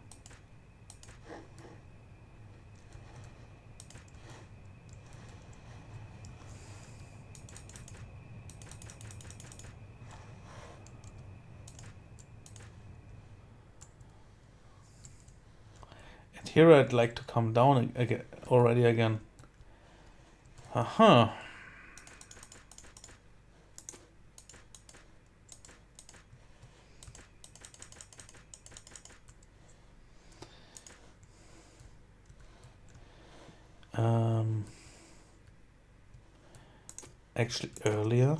And here I'd like to come down again already again. Aha. Actually earlier.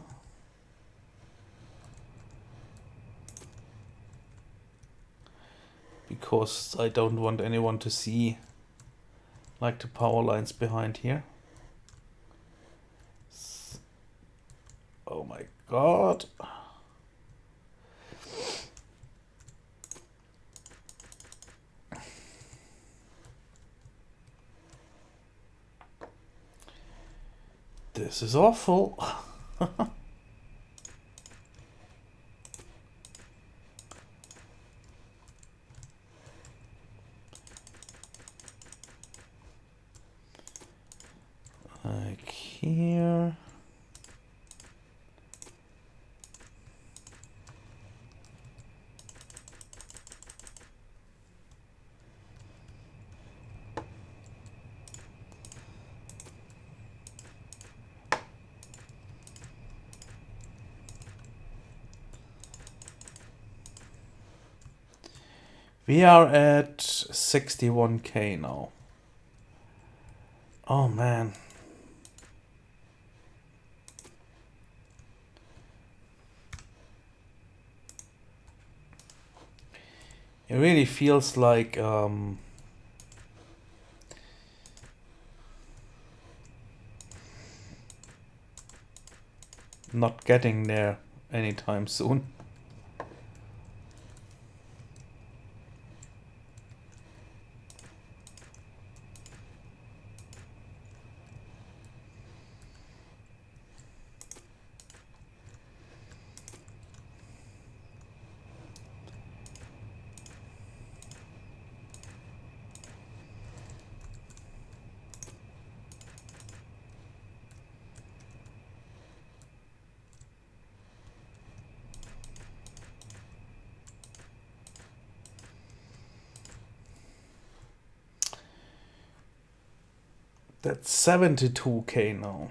Because I don't want anyone to see like the power lines behind here. Oh my god. This is awful. Like here. We are at 61k now. Oh man. It really feels like not getting there anytime soon. That's 72k now.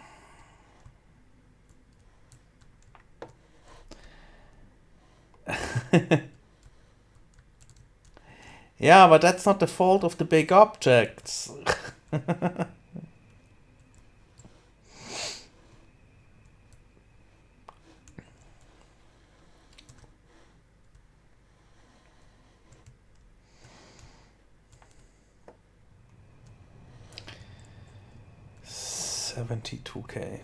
Yeah, but that's not the fault of the big objects. 72k.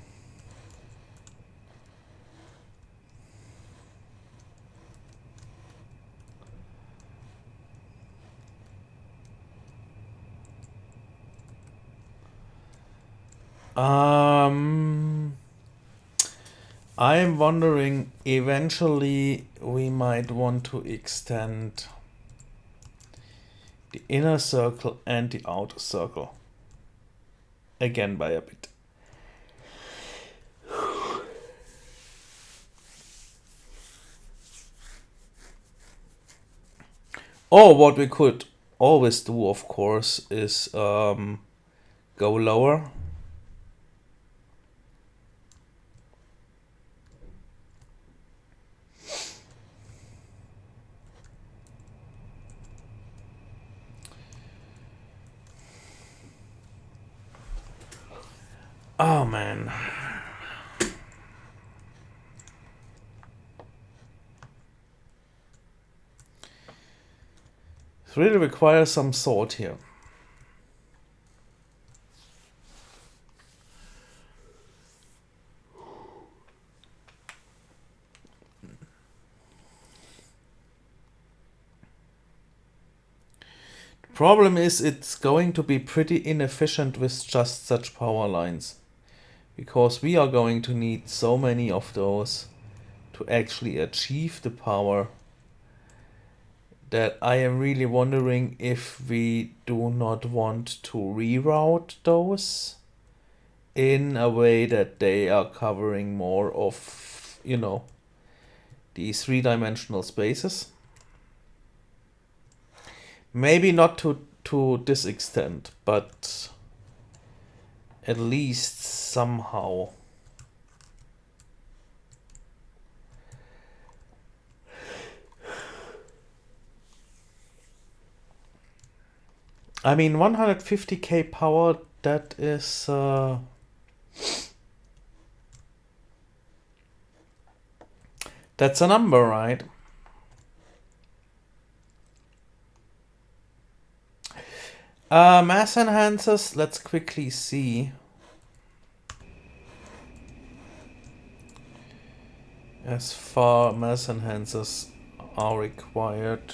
I'm wondering, eventually we might want to extend the inner circle and the outer circle again by a bit. Or what we could always do, of course, is go lower. Oh man. It really requires some thought here. Problem is, it's going to be pretty inefficient with just such power lines, because we are going to need so many of those to actually achieve the power that I am really wondering if we do not want to reroute those in a way that they are covering more of, you know, these three-dimensional spaces. Maybe not to this extent, but at least somehow. I mean, 150k power, that is... that's a number, right? Mass enhancers, let's quickly see. As far mass enhancers are required.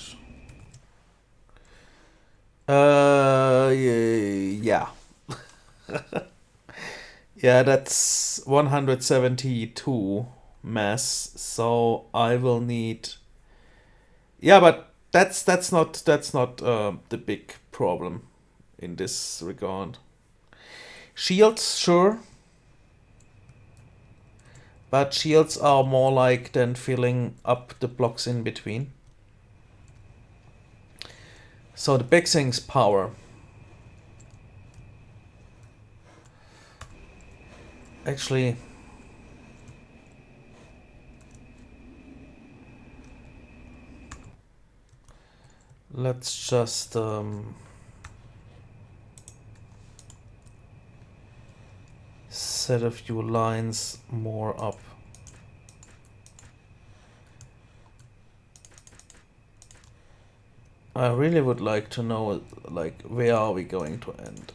Yeah. Yeah, that's 172 mass, so I will need... Yeah, but that's not the big problem in this regard. Shields, sure. But shields are more like than filling up the blocks in between. So the big thing's power. Actually, let's just set a few lines more up. I really would like to know, like, where are we going to end?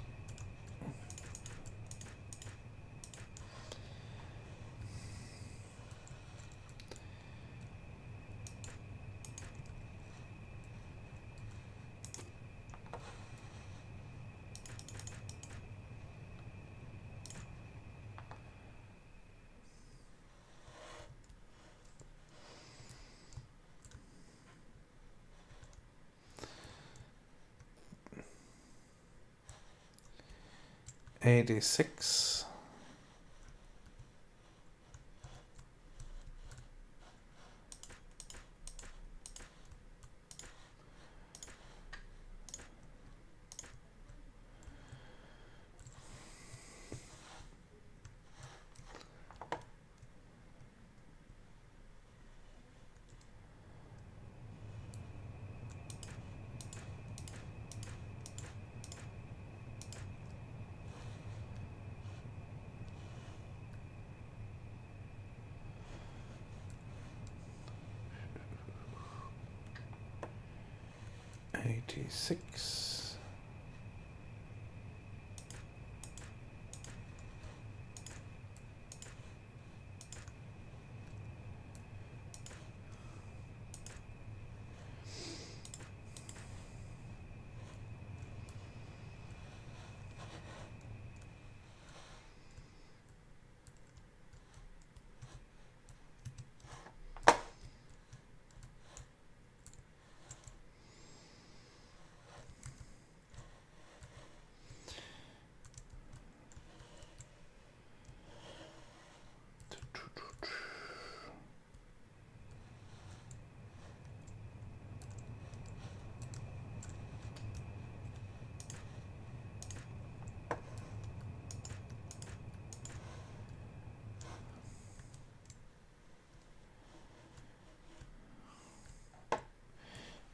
'86. '86.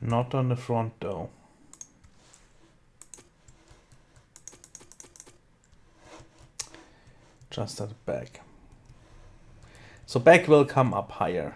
Not on the front though. Just at the back. So back will come up higher.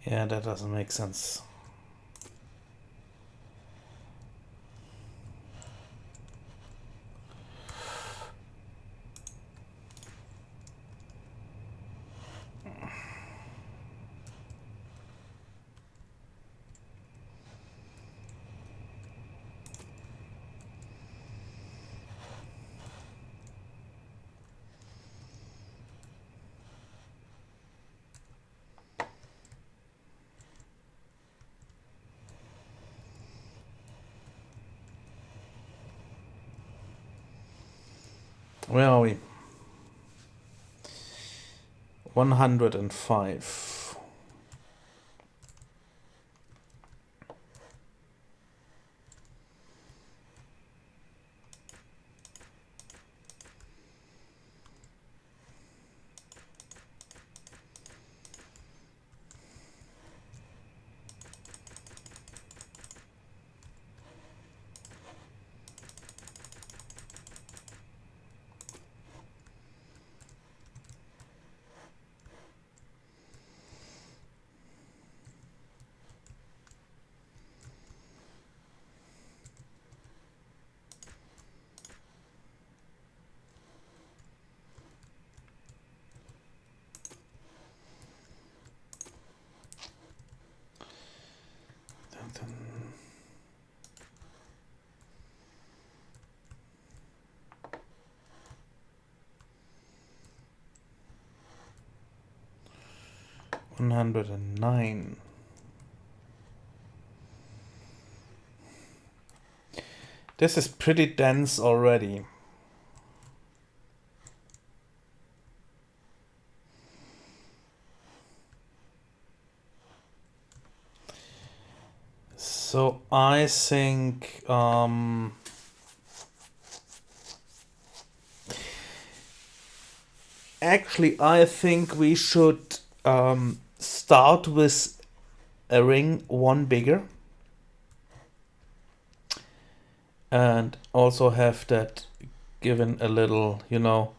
Yeah, that doesn't make sense. Where are we? 105. Dun, dun. One 109. This is pretty dense already. So I think actually I think we should start with a ring one bigger and also have that given a little, you know,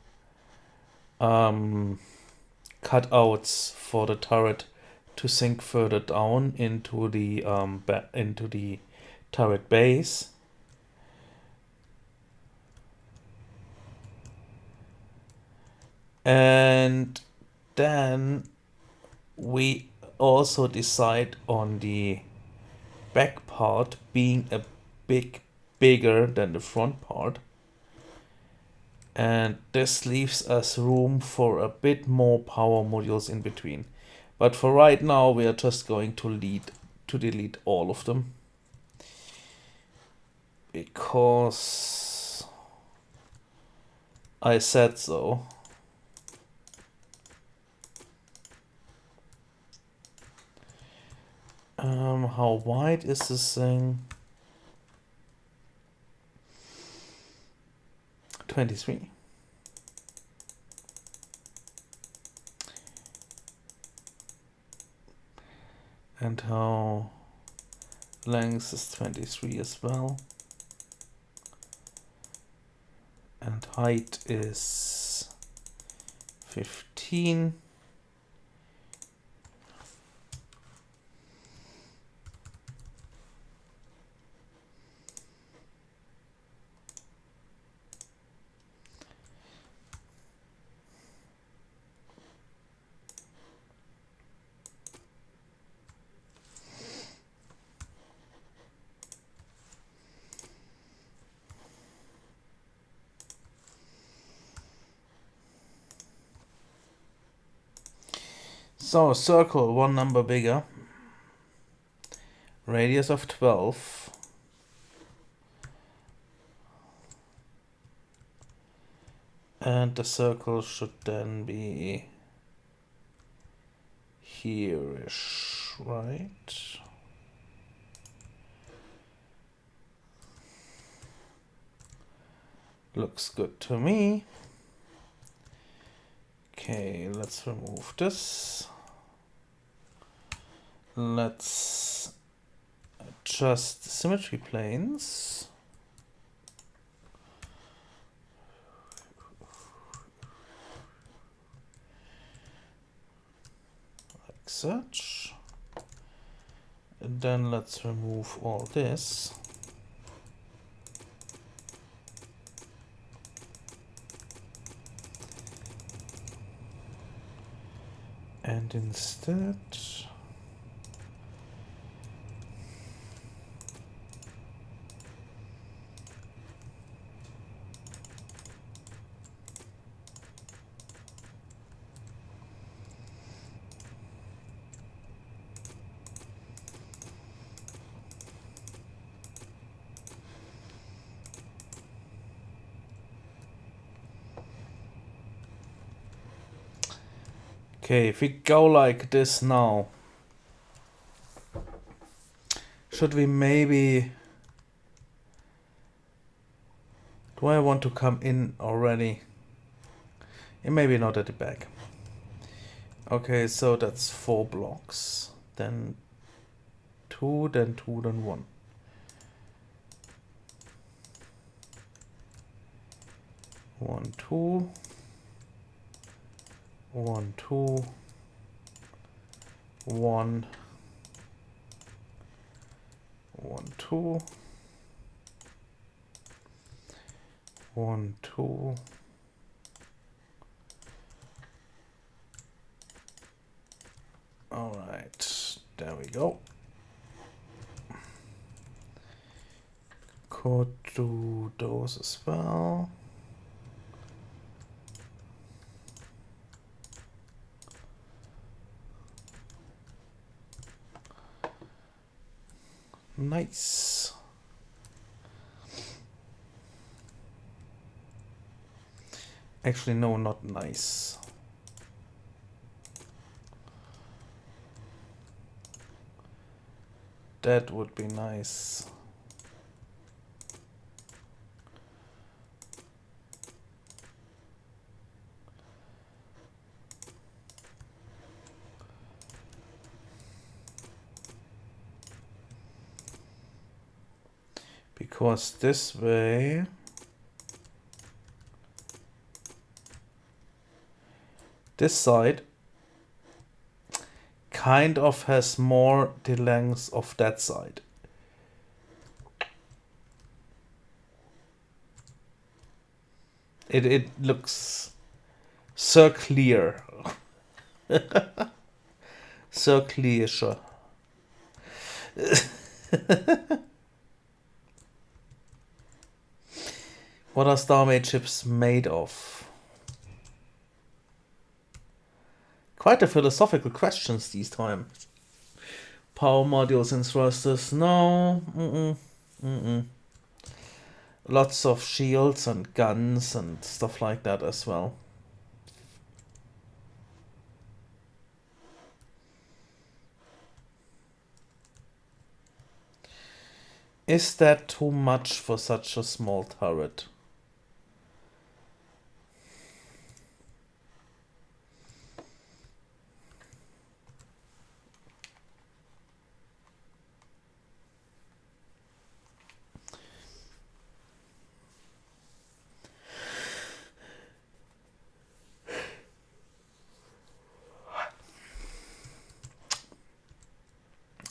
cutouts for the turret to sink further down into the turret base. And then we also decide on the back part being a bigger than the front part. And this leaves us room for a bit more power modules in between. But for right now, we are just going to delete all of them. Because I said so. how wide is this thing? 23. And how length is 23 as well. And height is 15. So circle, one number bigger, radius of 12, and the circle should then be here-ish, right? Looks good to me. Okay, let's remove this. Let's adjust the symmetry planes. Like such. And then let's remove all this. And instead, okay, if we go like this now, should we maybe, do I want to come in already? And maybe not at the back. Okay, so that's 4 blocks, then 2, then 2, then 1. 1, 2. 1, 2. 1. 1, 2. 1, 2. All right, there we go. Could do those as well. Nice. Actually, no, not nice. That would be nice. Because this way, this side kind of has more the length of that side. It looks so clear. So clear, sure. What are Starmade chips made of? Quite a philosophical questions these time. Power modules and thrusters, no. Lots of shields and guns and stuff like that as well. Is that too much for such a small turret?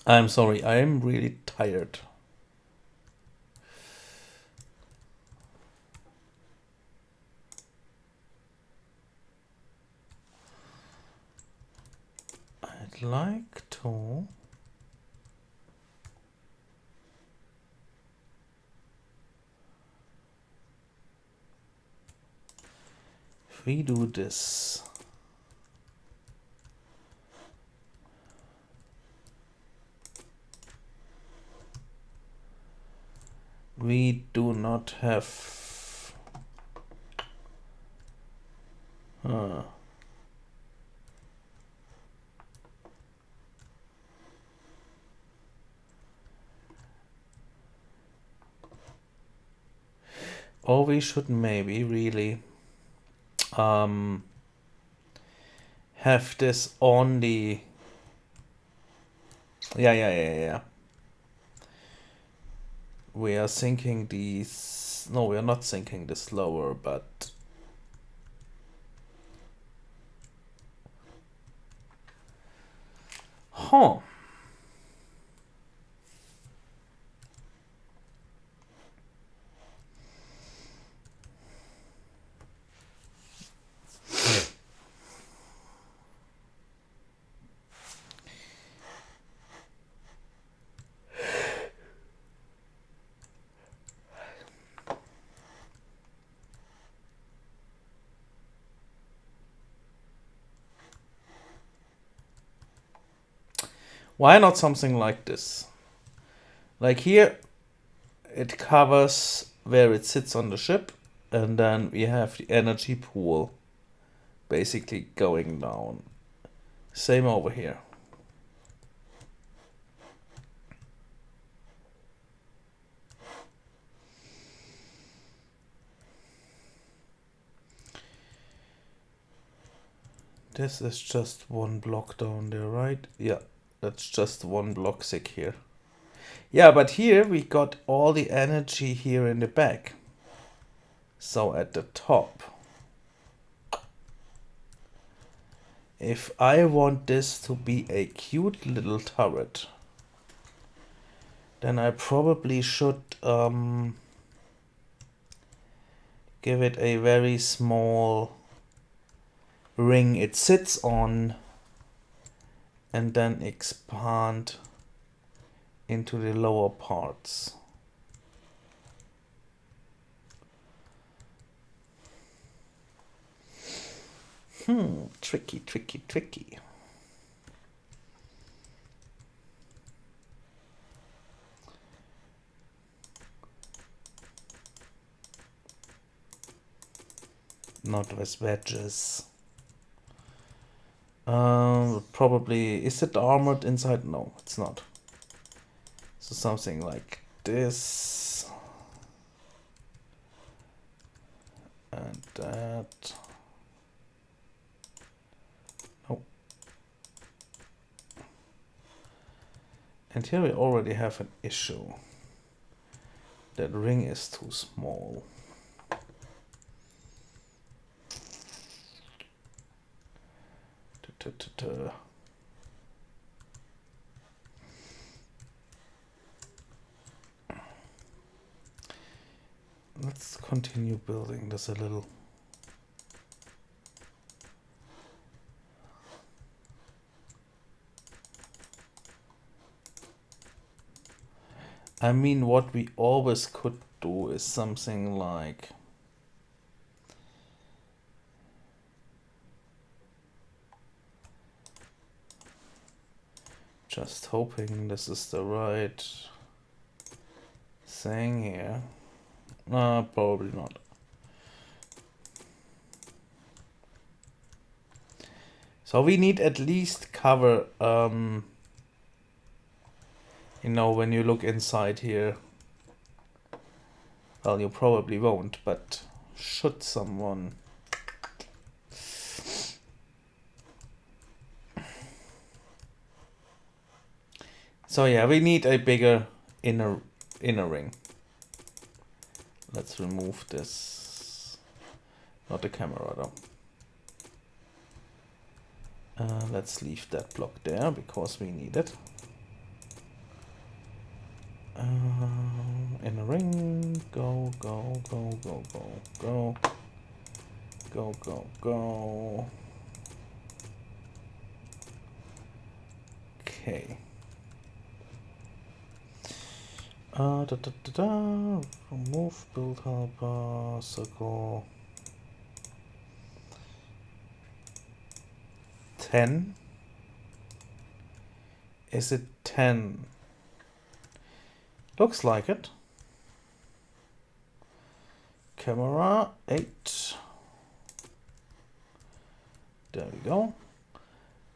I'm sorry, I'm really tired. I'd like to... If we do this... We do not have... Or we should maybe really have this on the... Yeah. We are syncing these... No, we are not syncing this lower, but... Huh. Why not something like this? Like here, it covers where it sits on the ship, and then we have the energy pool basically going down. Same over here. This is just one block down there, right? Yeah, that's just one block thick here. Yeah, but here we got all the energy here in the back. So at the top, if I want this to be a cute little turret, then I probably should give it a very small ring it sits on, and then expand into the lower parts. Tricky. Not with wedges. Probably, is it armored inside? No, it's not. So something like this. And that. No. And here we already have an issue. That ring is too small. Let's continue building this a little. I mean, what we always could do is something like just hoping this is the right thing here. Probably not. So we need at least cover, you know, when you look inside here, Well, you probably won't, but should someone... So yeah, we need a bigger inner ring. Let's remove this. Not the camera though. Let's leave that block there because we need it. Inner ring. Go, go, go, go, go, go. Go, go, go. Okay. Remove build helper, circle 10. Is it 10? Looks like it. Camera 8. There we go.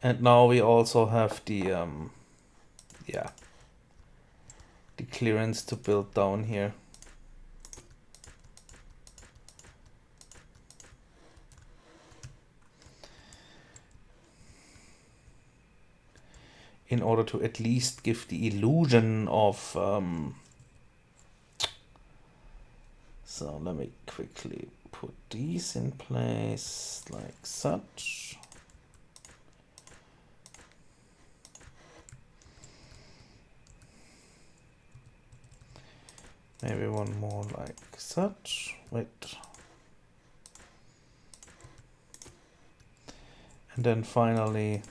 And now we also have the yeah, the clearance to build down here. In order to at least give the illusion of so let me quickly put these in place like such. Maybe one more like such. Wait. And then finally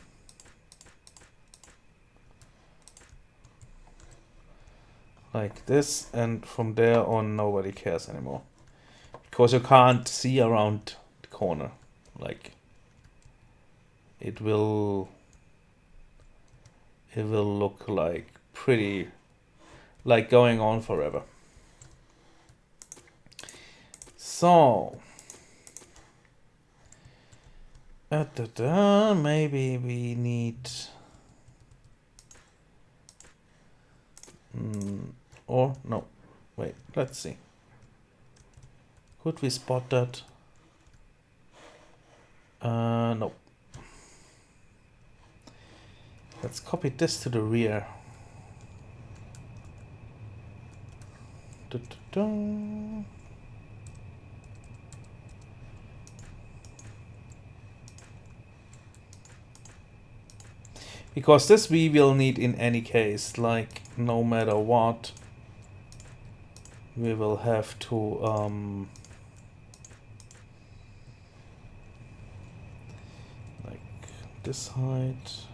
like this, and from there on nobody cares anymore. Because you can't see around the corner. Like it will look like pretty like going on forever. So maybe we need or no, wait, let's see. Could we spot that? No. Let's copy this to the rear. Because this we will need in any case, like no matter what, we will have to like this height.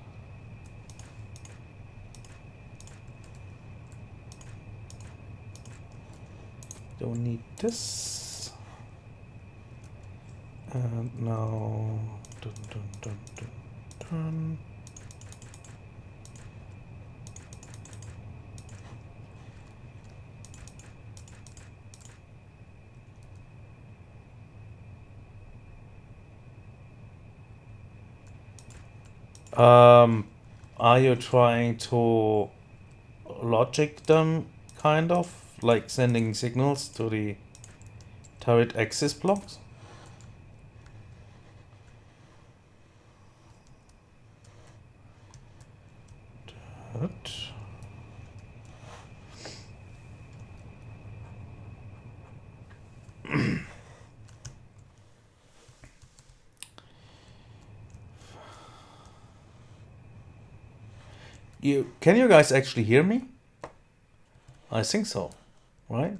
Don't need this. And now dun, dun, dun, dun, dun. Are you trying to logic them, kind of? Like sending signals to the turret axis blocks? Turret. Can you guys actually hear me? I think so, right?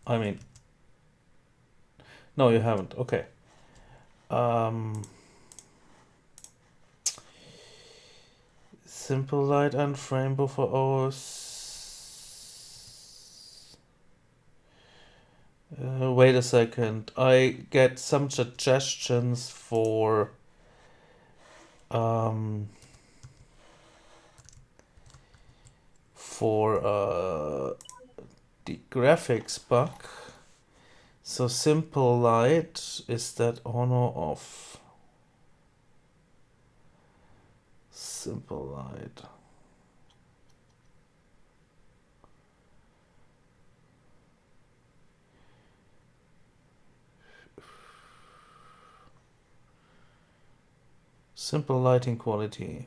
I mean, no, you haven't. Okay. Simple light and frame buffer OS. Wait a second. I get some suggestions for the graphics bug. So simple light, is that on or off? Simple light. Simple lighting quality.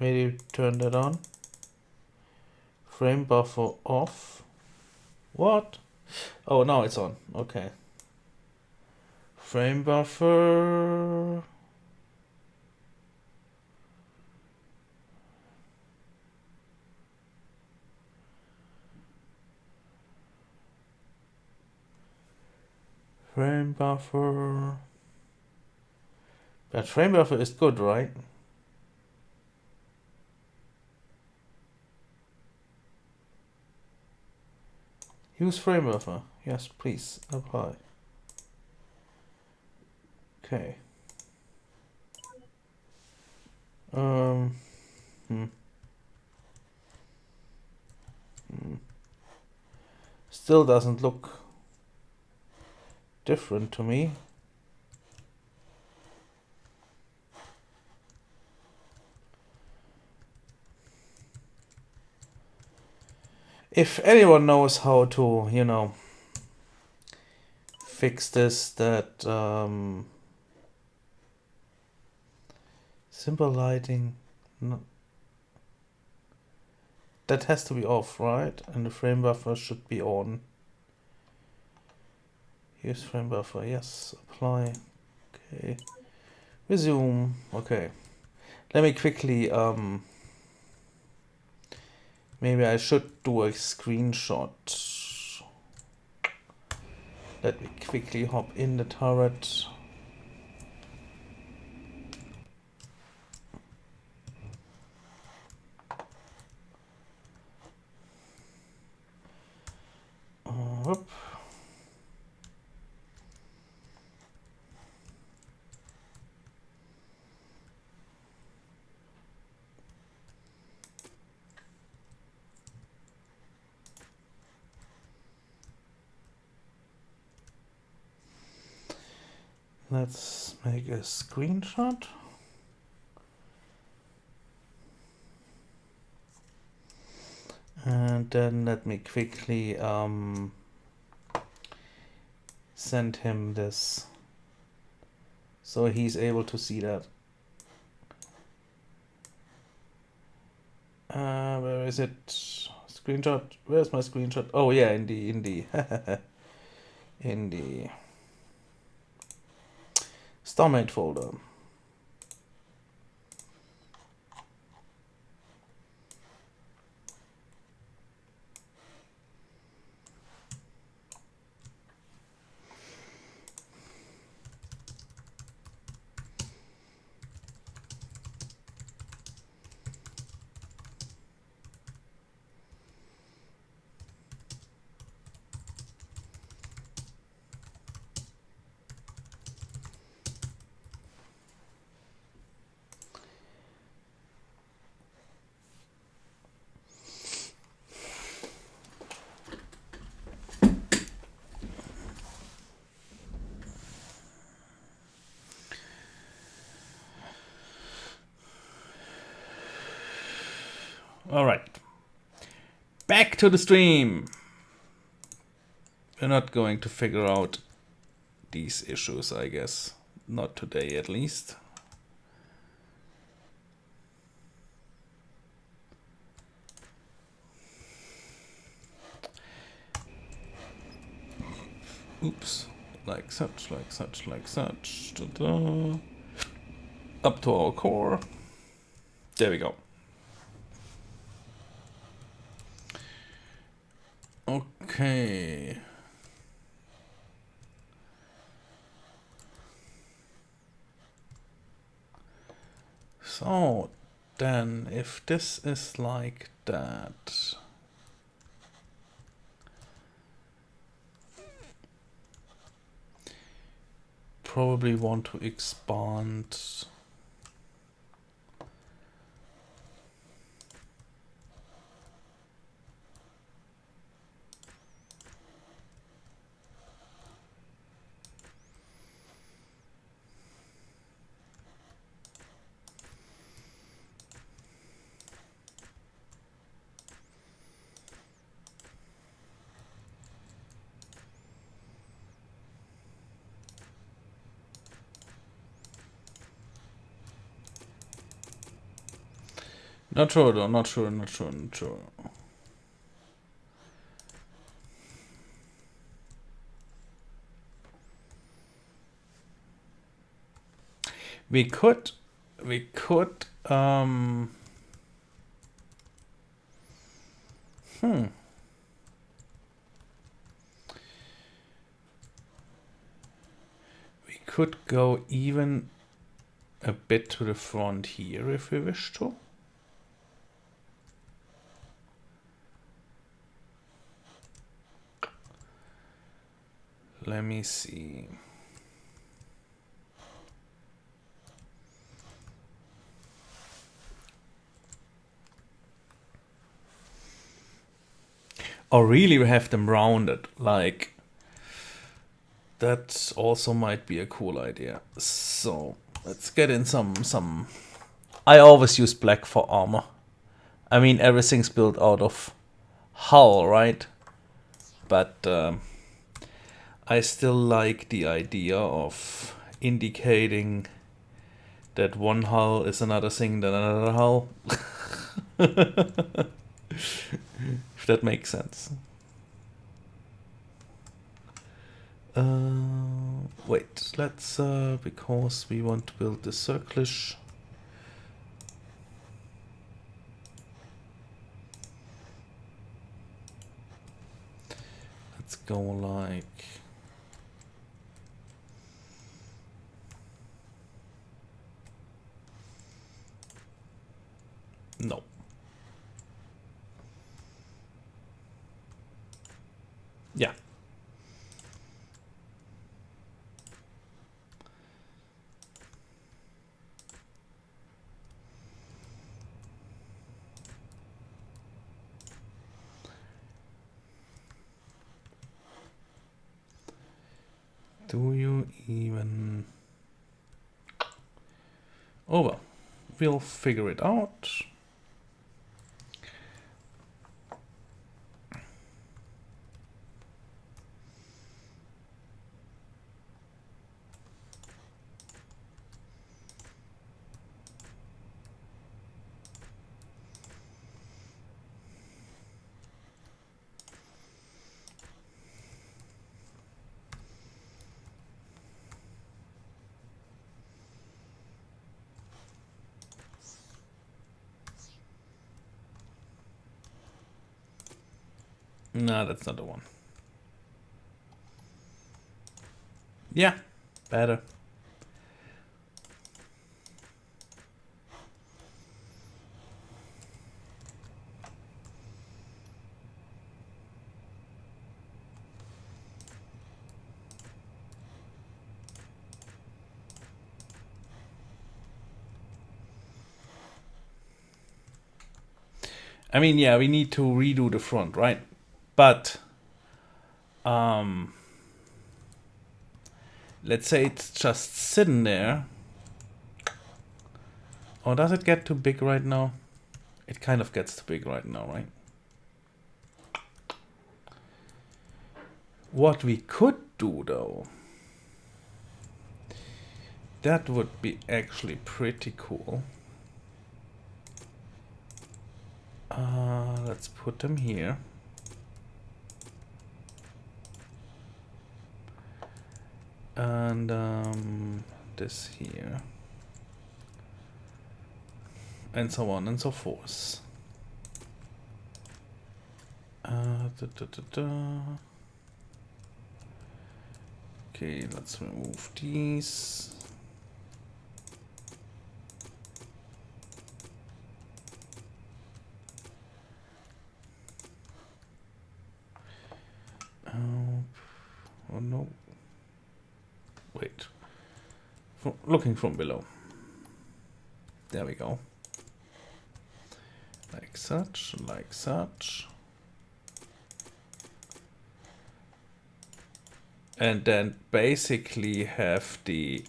Maybe turn that on. Frame buffer off. What? Oh, now it's on. Okay. Frame buffer. Frame buffer. That frame buffer is good, right? Use frame buffer. Yes, please. Apply. Okay. Still doesn't look different to me. If anyone knows how to, you know, fix this, that simple lighting, no, that has to be off, right? And the frame buffer should be on. Use frame buffer, yes. Apply. Okay. Resume. Okay. Let me quickly maybe I should do a screenshot. Let me quickly hop in the turret. Whoop. Let's make a screenshot. And then let me quickly send him this so he's able to see that. Where is it? Screenshot? Where's my screenshot? Oh yeah, in the in the Starmade folder. All right, back to the stream. We're not going to figure out these issues, I guess. Not today, at least. Oops. Like such, like such, like such. Ta-da. Up to our core. There we go. Okay. So then if this is like that, probably want to expand Not sure though, not sure, not sure, not sure. We could, we could, we could go even a bit to the front here if we wish to. Let me see. Or really we have them rounded, like that also might be a cool idea. So let's get in some. I always use black for armor. I mean, everything's built out of hull, right? But I still like the idea of indicating that one hull is another thing than another hull. If that makes sense. Wait, let's, because we want to build the circlish. Let's go like... No. Yeah. Do you even... Oh well, we'll figure it out. No, that's not the one. Yeah, better. I mean, yeah, we need to redo the front, right? But let's say it's just sitting there. Or does it get too big right now? It kind of gets too big right now, right? What we could do though, that would be actually pretty cool. Let's put them here. And this here. And so on and so forth. Okay, let's remove these. Oh no. Wait. Looking from below. There we go. Like such, like such. And then basically have the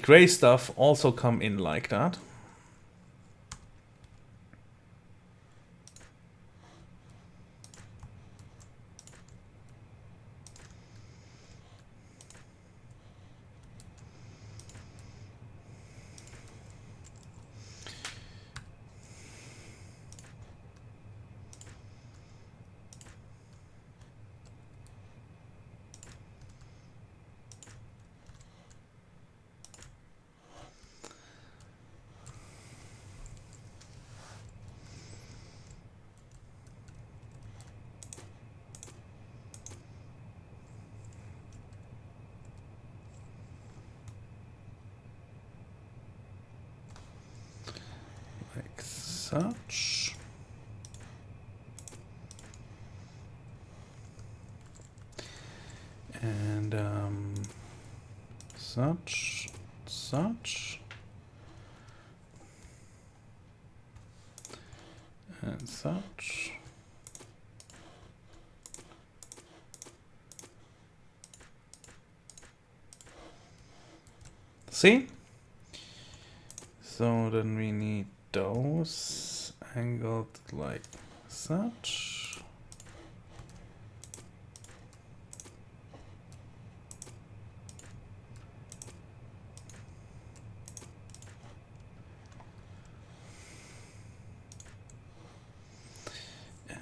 gray stuff also come in like that. such. And such, such, and such. See? So then we need those angled like such.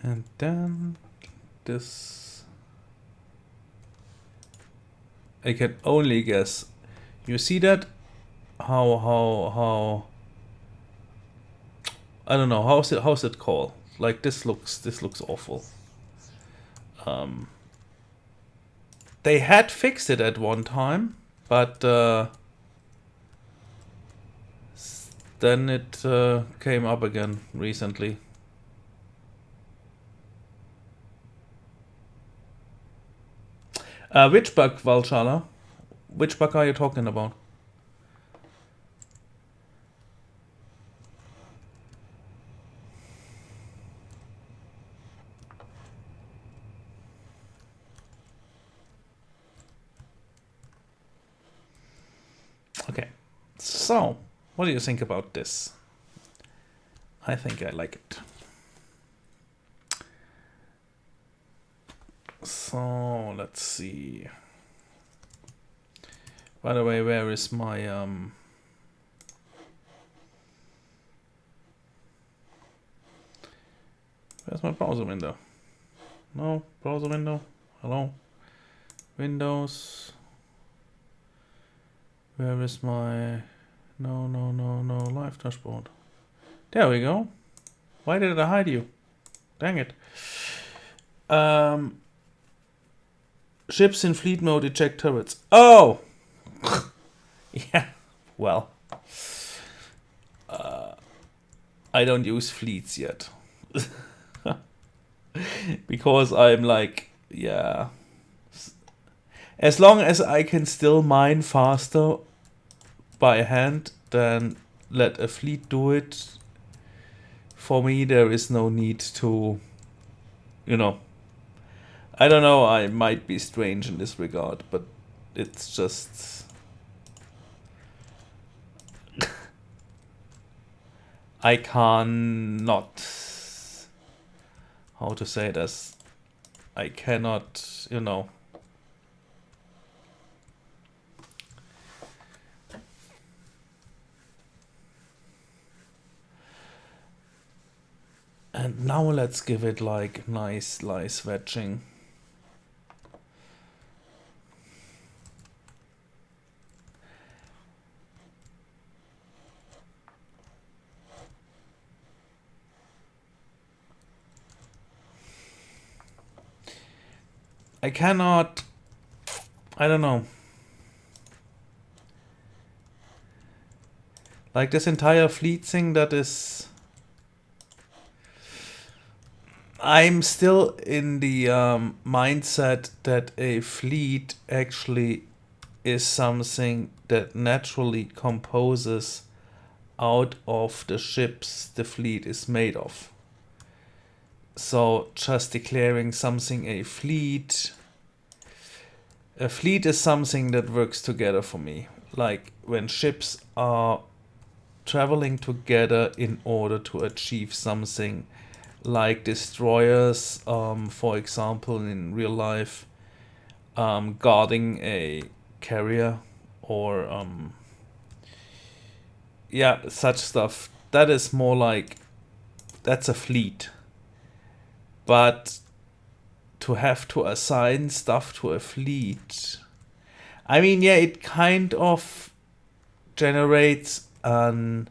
And then this, I can only guess. You see that? How I don't know, how's it called? Like this looks awful. They had fixed it at one time, but then it came up again recently. Which bug, Valshala? Which bug are you talking about? Okay, so what do you think about this? I think I like it. So let's see. By the way, where is my where's my browser window? No, browser window. Hello, Windows. Where is my no live dashboard? There we go. Why did I hide you? Dang it. Ships in fleet mode eject turrets. Oh! Yeah, well. I don't use fleets yet. Because I'm like, yeah. As long as I can still mine faster by hand than let a fleet do it, for me there is no need to, you know. I don't know, I might be strange in this regard, but it's just... I cannot... How to say this? I cannot, you know... And now let's give it like nice wedging. I cannot, I don't know. Like this entire fleet thing that is... I'm still in the mindset that a fleet actually is something that naturally composes out of the ships the fleet is made of. So just declaring something a fleet is something that works together for me. Like when ships are traveling together in order to achieve something, like destroyers, for example, in real life, guarding a carrier, or yeah, such stuff. That is more like, that's a fleet. But to have to assign stuff to a fleet, I mean, yeah, it kind of generates an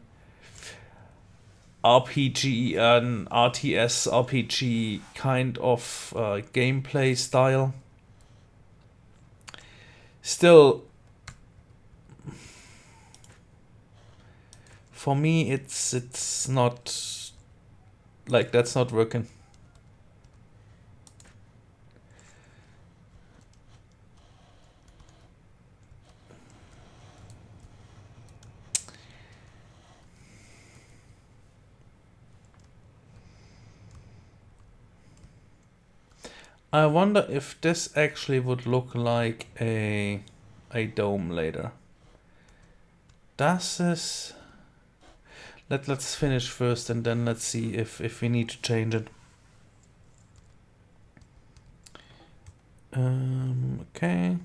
RPG, an RTS RPG kind of gameplay style. Still, for me, it's not Like, that's not working. I wonder if this actually would look like a dome later. Does this... Let's finish first and then let's see if we need to change it. Okay.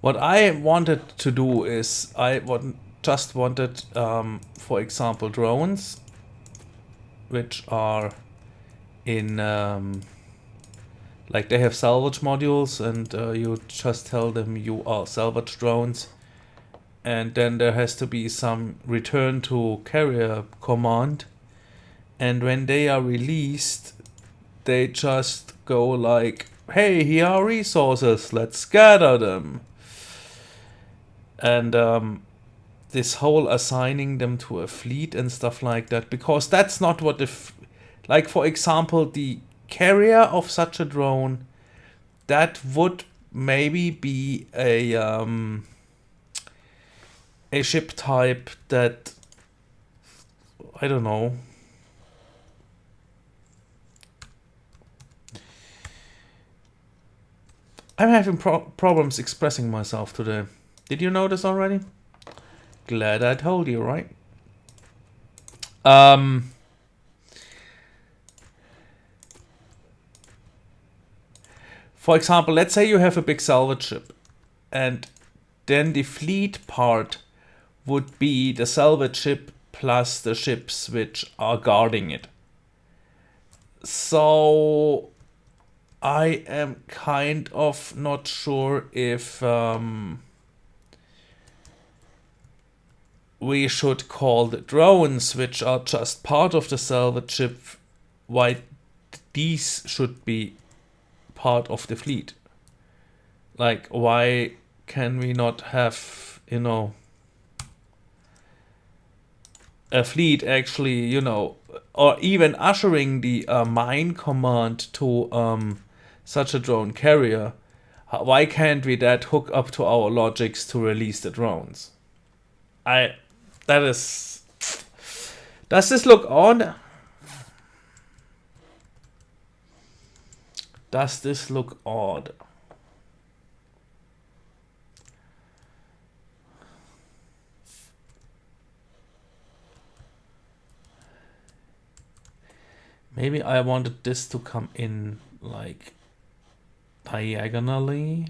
What I wanted to do is just wanted, for example, drones, which are in, like they have salvage modules, and you just tell them you are salvage drones, and then there has to be some return to carrier command, and when they are released, they just go like, hey, here are resources, let's gather them. And this whole assigning them to a fleet and stuff like that, because that's not what like, for example, the carrier of such a drone, that would maybe be a ship type that, I don't know. I'm having problems expressing myself today. Did you notice already? Glad I told you, right? For example, let's say you have a big salvage ship, and then the fleet part would be the salvage ship plus the ships which are guarding it. So I am kind of not sure if we should call the drones, which are just part of the salvage ship, why these should be part of the fleet. Like, why can we not have, you know, a fleet actually, you know, or even ushering the mine command to such a drone carrier? Why can't we that hook up to our logics to release the drones? Does this look odd? Does this look odd? Maybe I wanted this to come in like diagonally.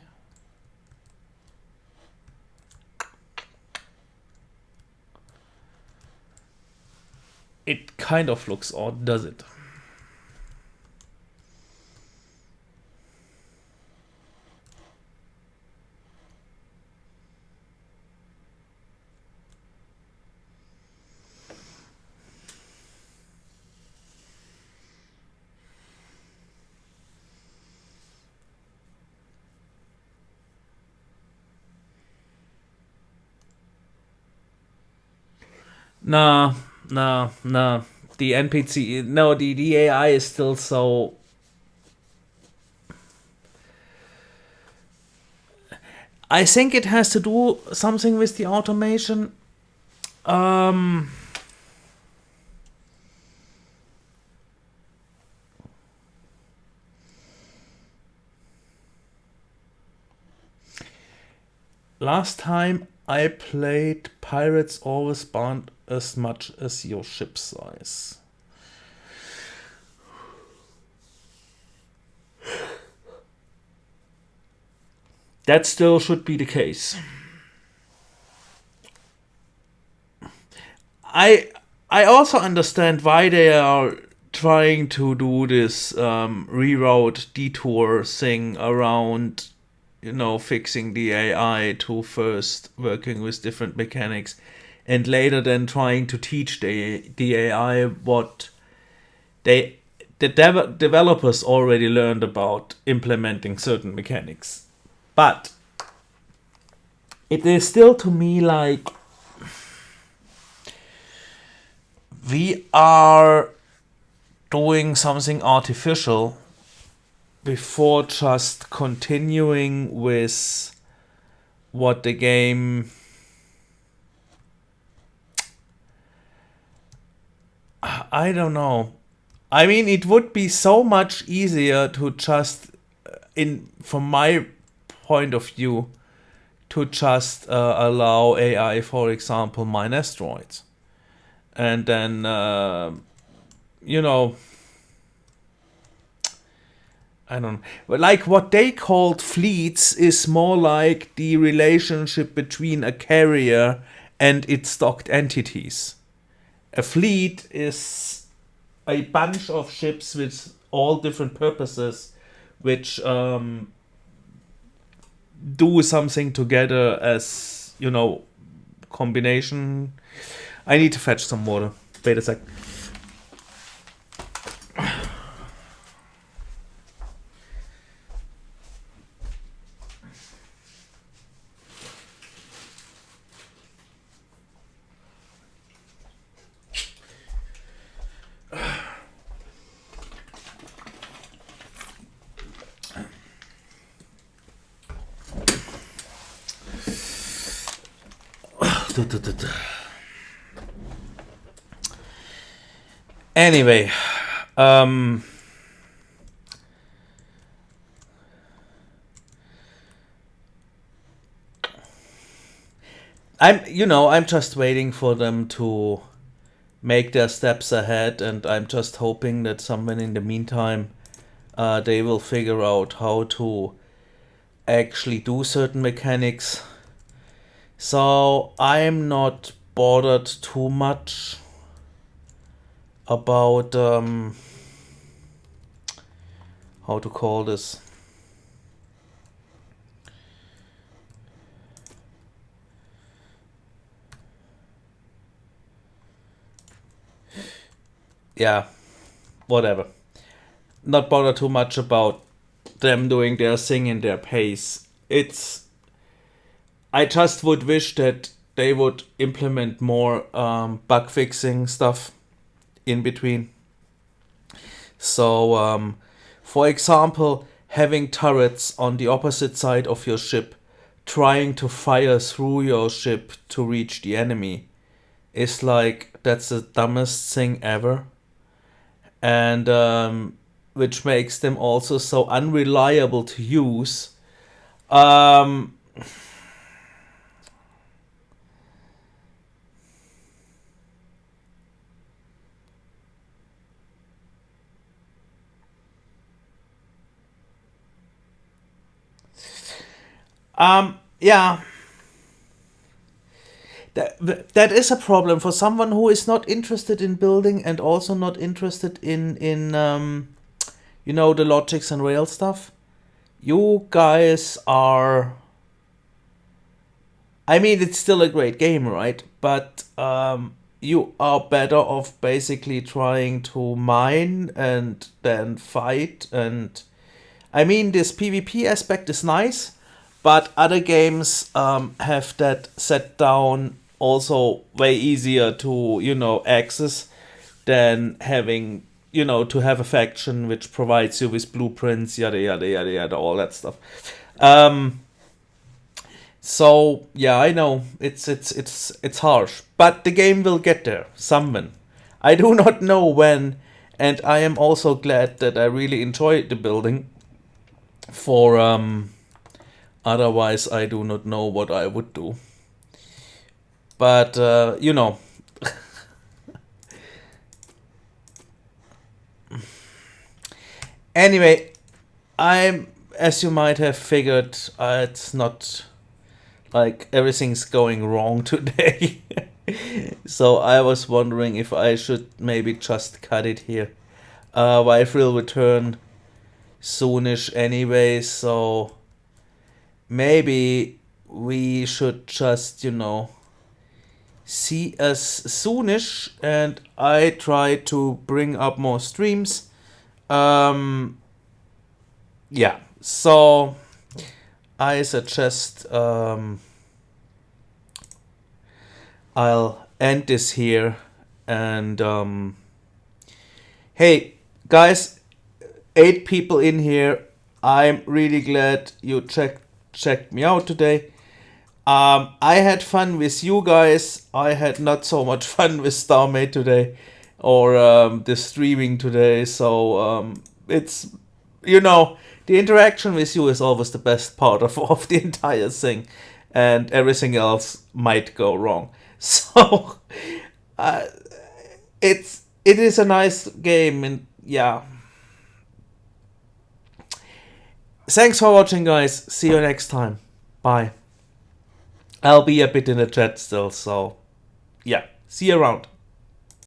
It kind of looks odd, does it? Nah. The NPC, no, the AI is still so... I think it has to do something with the automation. Last time I played, pirates always spawned as much as your ship size. That still should be the case. I also understand why they are trying to do this reroute detour thing around, you know, fixing the AI to first working with different mechanics, and later then trying to teach the AI what they the developers already learned about implementing certain mechanics. But it is still to me like we are doing something artificial before just continuing with what the game I don't know. I mean, it would be so much easier to just, from my point of view, to just allow AI, for example, mine asteroids. And then, you know, I don't know. But like what they called fleets is more like the relationship between a carrier and its docked entities. A fleet is a bunch of ships with all different purposes, which do something together as, you know, combination. I need to fetch some water. Wait a sec. Anyway, I'm I'm just waiting for them to make their steps ahead, and I'm just hoping that someone in the meantime they will figure out how to actually do certain mechanics. So I'm not bothered too much about how to call this. Yeah, whatever. Not bother too much about them doing their thing in their pace. I just would wish that they would implement more bug fixing stuff in between. So, for example, having turrets on the opposite side of your ship trying to fire through your ship to reach the enemy is like, that's the dumbest thing ever. And which makes them also so unreliable to use. Yeah. That is a problem for someone who is not interested in building and also not interested in you know, the logics and rail stuff. You guys are, I mean, it's still a great game, right? But you are better off basically trying to mine and then fight. And I mean, this PvP aspect is nice, but other games have that set down also way easier to, you know, access than having, you know, to have a faction which provides you with blueprints, yada yada yada yada, all that stuff. So yeah, I know it's harsh, but the game will get there. Someone, I do not know when, and I am also glad that I really enjoyed the building. For otherwise, I do not know what I would do. But you know. Anyway, as you might have figured, it's not like everything's going wrong today. So I was wondering if I should maybe just cut it here. Wife will return soonish anyway, so maybe we should just, you know, see us soonish, and I try to bring up more streams. Yeah, so I suggest I'll end this here, and hey guys, 8 people in here. I'm really glad you checked me out today. I had fun with you guys. I had not so much fun with Starmade today, or the streaming today. So it's, the interaction with you is always the best part of the entire thing, and everything else might go wrong. So it is a nice game, and yeah. Thanks for watching, guys. See you next time. Bye. I'll be a bit in the chat still, so yeah. See you around.